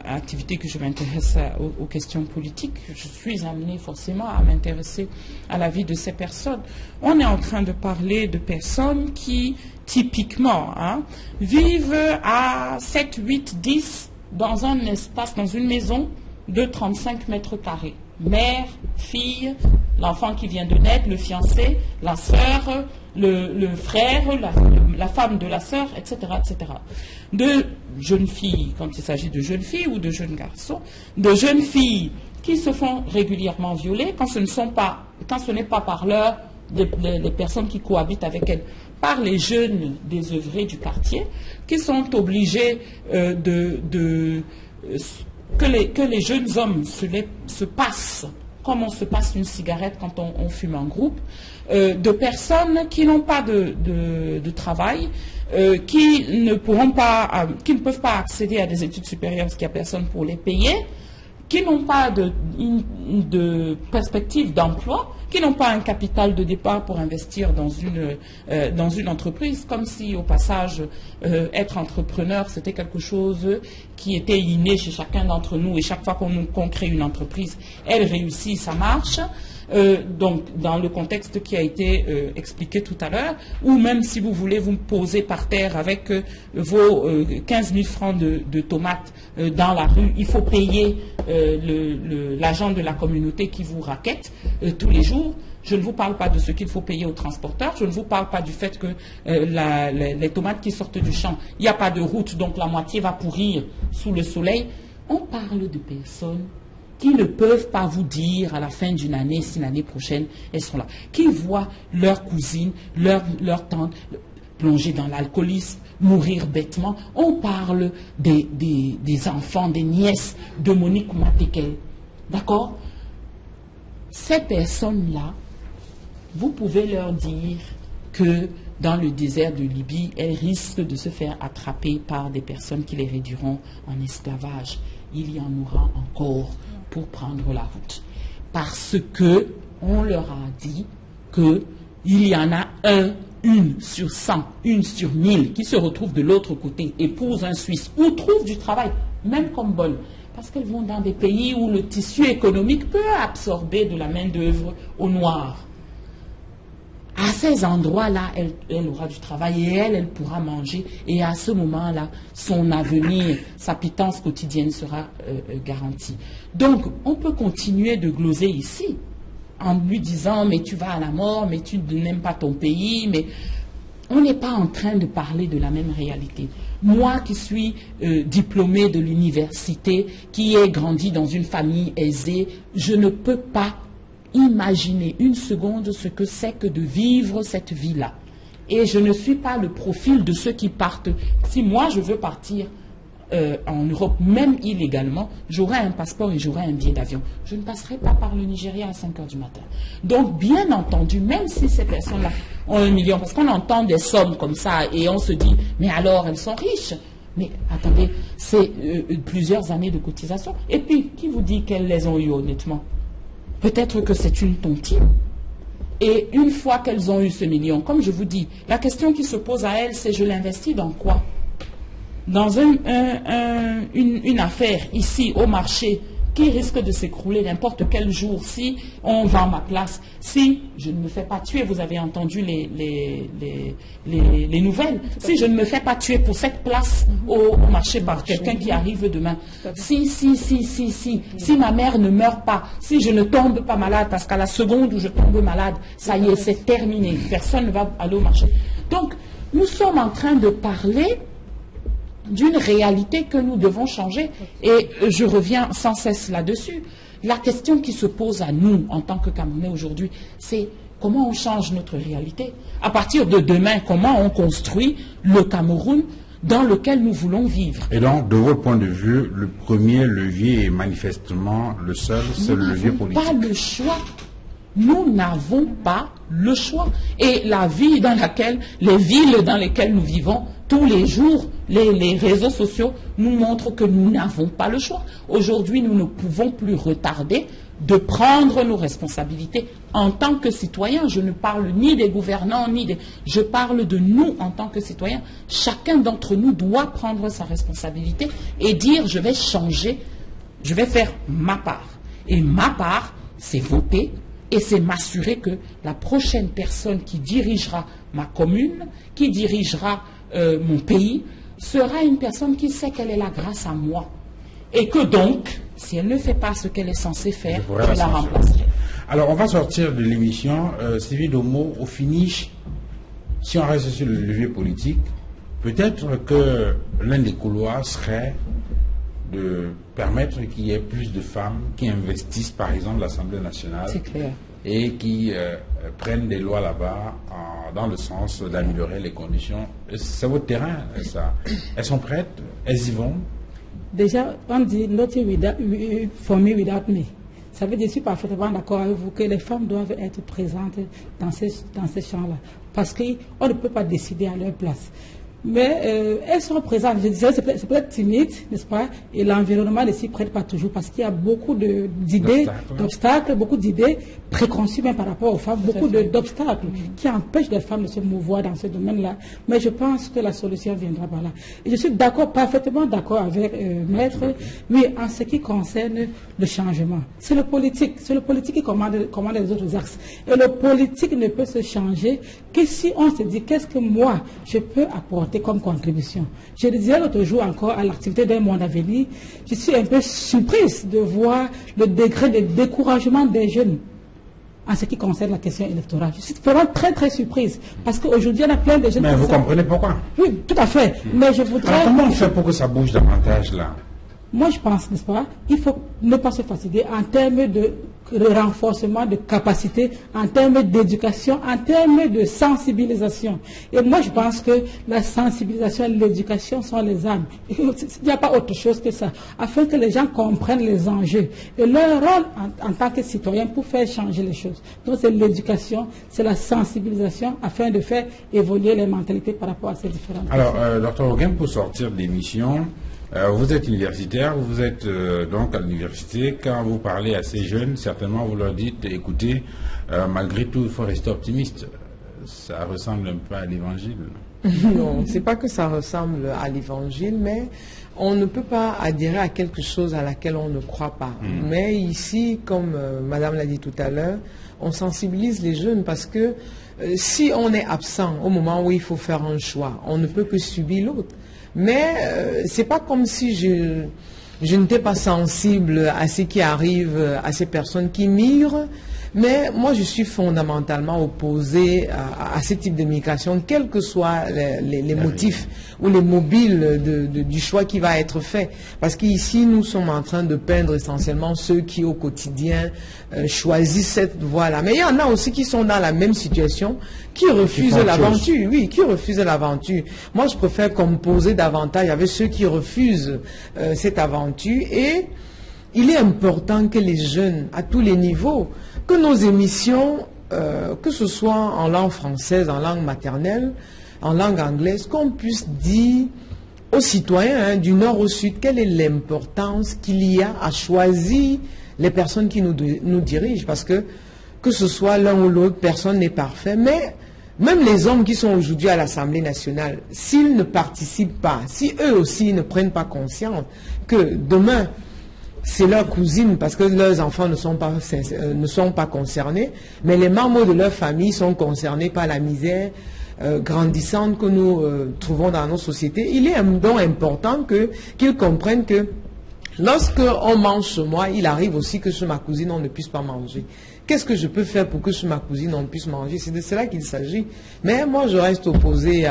S2: activité que je m'intéresse aux questions politiques, je suis amenée forcément à m'intéresser à la vie de ces personnes. On est en train de parler de personnes qui, typiquement, vivent à 7, 8, 10 dans un espace, dans une maison de 35 mètres carrés. Mère, fille, l'enfant qui vient de naître, le fiancé, la sœur, le frère, la femme de la sœur, etc., etc. De jeunes filles, quand il s'agit de jeunes filles ou de jeunes garçons, de jeunes filles qui se font régulièrement violer quand ce n'est pas par les personnes qui cohabitent avec elles, par les jeunes désœuvrés du quartier, qui sont obligés que les jeunes hommes se passent, comme on se passe une cigarette quand on fume en groupe, de personnes qui n'ont pas de travail, qui ne peuvent pas accéder à des études supérieures parce qu'il n'y a personne pour les payer, qui n'ont pas de perspective d'emploi, qui n'ont pas un capital de départ pour investir dans une entreprise, comme si au passage être entrepreneur c'était quelque chose qui était inné chez chacun d'entre nous, et chaque fois qu'on crée une entreprise, elle réussit, ça marche. Donc dans le contexte qui a été expliqué tout à l'heure, ou même si vous voulez vous poser par terre avec vos 15 000 francs de tomates dans la rue, il faut payer l'agent de la communauté qui vous raquette tous les jours. Je ne vous parle pas de ce qu'il faut payer aux transporteurs, je ne vous parle pas du fait que les tomates qui sortent du champ, il n'y a pas de route, donc la moitié va pourrir sous le soleil. On parle de personnes qui ne peuvent pas vous dire à la fin d'une année si l'année prochaine elles sont là, qui voient leur cousine, leur tante plonger dans l'alcoolisme, mourir bêtement. On parle des enfants, des nièces de Monique Matékel. D'accord? Ces personnes-là, vous pouvez leur dire que dans le désert de Libye, elles risquent de se faire attraper par des personnes qui les réduiront en esclavage. Il y en aura encore pour prendre la route. Parce que on leur a dit qu'il y en a une sur 100, une sur 1000 qui se retrouve de l'autre côté, épouse un Suisse ou trouve du travail, même comme bonne. Parce qu'elles vont dans des pays où le tissu économique peut absorber de la main-d'œuvre au noir. À ces endroits-là, elle aura du travail et elle pourra manger. Et à ce moment-là, son avenir, sa pitance quotidienne sera garantie. Donc, on peut continuer de gloser ici en lui disant « mais tu vas à la mort, mais tu n'aimes pas ton pays ». Mais on n'est pas en train de parler de la même réalité. Moi qui suis diplômée de l'université, qui ai grandi dans une famille aisée, je ne peux pas imaginer une seconde ce que c'est que de vivre cette vie-là. Et je ne suis pas le profil de ceux qui partent. Si moi je veux partir en Europe, même illégalement, j'aurai un passeport et j'aurai un billet d'avion. Je ne passerai pas par le Nigeria à 5 h du matin. Donc, bien entendu, même si ces personnes-là ont 1 million, parce qu'on entend des sommes comme ça et on se dit, mais alors elles sont riches. Mais attendez, c'est plusieurs années de cotisation. Et puis, qui vous dit qu'elles les ont eues honnêtement? Peut-être que c'est une tontine. Et une fois qu'elles ont eu ce million, comme je vous dis, la question qui se pose à elles, c'est je l'investis dans quoi? Dans une affaire ici au marché qui risque de s'écrouler n'importe quel jour si on vend ma place, si je ne me fais pas tuer. Vous avez entendu les nouvelles. Si je ne me fais pas tuer pour cette place au marché par quelqu'un qui arrive demain, si ma mère ne meurt pas, si je ne tombe pas malade, parce qu'à la seconde où je tombe malade, ça y est, c'est terminé. Personne ne va aller au marché. Donc, nous sommes en train de parler d'une réalité que nous devons changer. Et je reviens sans cesse là-dessus. La question qui se pose à nous, en tant que Camerounais aujourd'hui, c'est comment on change notre réalité. À partir de demain, comment on construit le Cameroun dans lequel nous voulons vivre.
S1: Et donc, de votre point de vue, le premier levier est manifestement le seul levier politique.
S2: Nous n'avons pas le choix. Nous n'avons pas le choix. Et la vie dans laquelle, les villes dans lesquelles nous vivons, tous les jours, les réseaux sociaux nous montrent que nous n'avons pas le choix. Aujourd'hui, nous ne pouvons plus retarder de prendre nos responsabilités en tant que citoyens. Je ne parle ni des gouvernants, je parle de nous en tant que citoyens. Chacun d'entre nous doit prendre sa responsabilité et dire je vais changer, je vais faire ma part. Et ma part, c'est voter. Et c'est m'assurer que la prochaine personne qui dirigera ma commune, qui dirigera mon pays, sera une personne qui sait qu'elle est là grâce à moi. Et que donc, si elle ne fait pas ce qu'elle est censée faire, je la remplacerai.
S1: Alors, on va sortir de l'émission. Sylvie Domo, au finish, si on reste sur le levier politique, peut-être que l'un des couloirs serait de permettre qu'il y ait plus de femmes qui investissent, par exemple, l'Assemblée nationale.
S2: C'est clair.
S1: Et qui prennent des lois là-bas dans le sens d'améliorer les conditions. C'est votre terrain, ça. Elles sont prêtes? Elles y vont?
S7: Déjà, on dit not for me without me. Ça veut dire, je suis parfaitement d'accord avec vous que les femmes doivent être présentes dans ces champs-là. Parce qu'on ne peut pas décider à leur place. Mais elles sont présentes. Je disais, c'est peut-être timide, n'est-ce pas? Et l'environnement ne s'y prête pas toujours parce qu'il y a beaucoup d'idées, d'obstacles, beaucoup d'idées préconçues même par rapport aux femmes, beaucoup d'obstacles qui empêchent les femmes de se mouvoir dans ce domaine-là. Mais je pense que la solution viendra par là. Et je suis parfaitement d'accord avec Maître, oui, en ce qui concerne le changement. C'est le politique qui commande les autres axes. Et le politique ne peut se changer que si on se dit qu'est-ce que moi je peux apporter comme contribution. Je le disais l'autre jour encore à l'activité d'un monde à venir, je suis un peu surprise de voir le degré de découragement des jeunes en ce qui concerne la question électorale. Je suis vraiment très très surprise parce qu'aujourd'hui il y en a plein de jeunes.
S1: Mais vous comprenez pourquoi?
S7: Oui, tout à fait. Mais je voudrais...
S1: Alors, comment on fait pour que ça bouge davantage là?
S7: Moi je pense, n'est-ce pas, il faut ne pas se fatiguer en termes de renforcement de capacité, en termes d'éducation, en termes de sensibilisation. Et moi, je pense que la sensibilisation et l'éducation sont les armes. Il n'y a pas autre chose que ça, afin que les gens comprennent les enjeux et leur rôle en tant que citoyen pour faire changer les choses. Donc, c'est l'éducation, c'est la sensibilisation, afin de faire évoluer les mentalités par rapport à ces différentes questions.
S1: Alors, Dr. Oguem, pour sortir de l'émission, vous êtes universitaire, vous êtes donc à l'université. Quand vous parlez à ces jeunes, certainement vous leur dites, écoutez, malgré tout, il faut rester optimiste. Ça ressemble un peu à l'évangile.
S8: Non, c'est pas que ça ressemble à l'évangile, mais on ne peut pas adhérer à quelque chose à laquelle on ne croit pas. Mais ici, comme Madame l'a dit tout à l'heure, on sensibilise les jeunes parce que si on est absent au moment où il faut faire un choix, on ne peut que subir l'autre. Mais c'est pas comme si je n'étais pas sensible à ce qui arrive à ces personnes qui migrent. Mais moi, je suis fondamentalement opposé à ce type de migration, quels que soient les motifs ou les mobiles du choix qui va être fait. Parce qu'ici, nous sommes en train de peindre essentiellement ceux qui, au quotidien, choisissent cette voie-là. Mais il y en a aussi qui sont dans la même situation, qui refusent l'aventure. Oui, qui refusent l'aventure. Moi, je préfère composer davantage avec ceux qui refusent cette aventure. Et il est important que les jeunes, à tous les niveaux, que nos émissions, que ce soit en langue française, en langue maternelle, en langue anglaise, qu'on puisse dire aux citoyens du nord au sud quelle est l'importance qu'il y a à choisir les personnes qui nous dirigent. Parce que ce soit l'un ou l'autre, personne n'est parfait. Mais même les hommes qui sont aujourd'hui à l'Assemblée nationale, s'ils ne participent pas, si eux aussi ne prennent pas conscience que demain, c'est leur cousine parce que leurs enfants ne sont pas concernés, mais les membres de leur famille sont concernés par la misère grandissante que nous trouvons dans nos sociétés. Il est donc important qu'ils comprennent que lorsque on mange chez moi, il arrive aussi que chez ma cousine, on ne puisse pas manger. Qu'est-ce que je peux faire pour que chez ma cousine, on puisse manger? C'est de cela qu'il s'agit. Mais moi, je reste opposé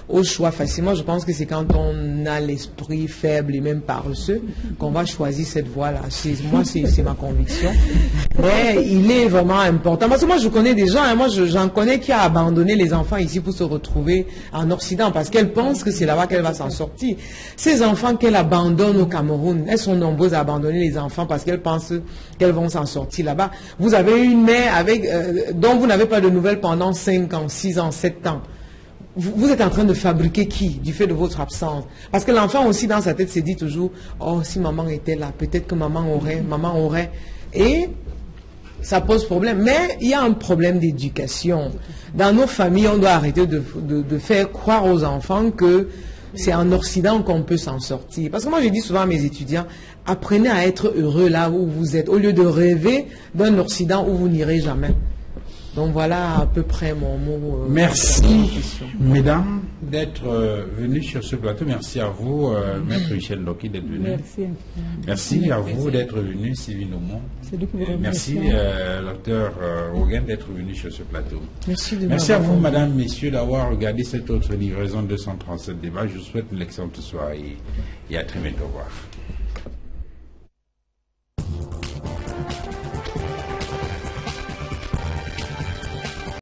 S8: au choix facile. Moi, je pense que c'est quand on a l'esprit faible et même paresseux qu'on va choisir cette voie-là. Moi, c'est ma conviction. Mais il est vraiment important. Parce que moi, je connais des gens, moi, j'en connais qui a abandonné les enfants ici pour se retrouver en Occident parce qu'elle pense que c'est là-bas qu'elle va s'en sortir. Ces enfants qu'elle abandonne au Cameroun, elles sont nombreuses à abandonner les enfants parce qu'elles pensent qu'elles vont s'en sortir là-bas. Vous avez une mère dont vous n'avez pas de nouvelles pendant 5 ans, 6 ans, 7 ans. Vous êtes en train de fabriquer qui du fait de votre absence? Parce que l'enfant aussi dans sa tête se dit toujours, oh, si maman était là, peut-être que maman aurait. Et ça pose problème. Mais il y a un problème d'éducation. Dans nos familles, on doit arrêter de faire croire aux enfants que c'est en Occident qu'on peut s'en sortir. Parce que moi, je dis souvent à mes étudiants, apprenez à être heureux là où vous êtes, au lieu de rêver d'un Occident où vous n'irez jamais. Donc voilà à peu près mon mot.
S1: Merci, mesdames, d'être venues sur ce plateau. Merci à vous, Maître Michel Loki, d'être venu.
S7: Merci.
S1: Merci à vous d'être venu, Sylvie Nomon. Merci, docteur Hogan, d'être venu sur ce plateau. Merci à vous, madame, messieurs, d'avoir regardé cette autre livraison 237 débats. Je vous souhaite une excellente soirée et à très bientôt. Au revoir.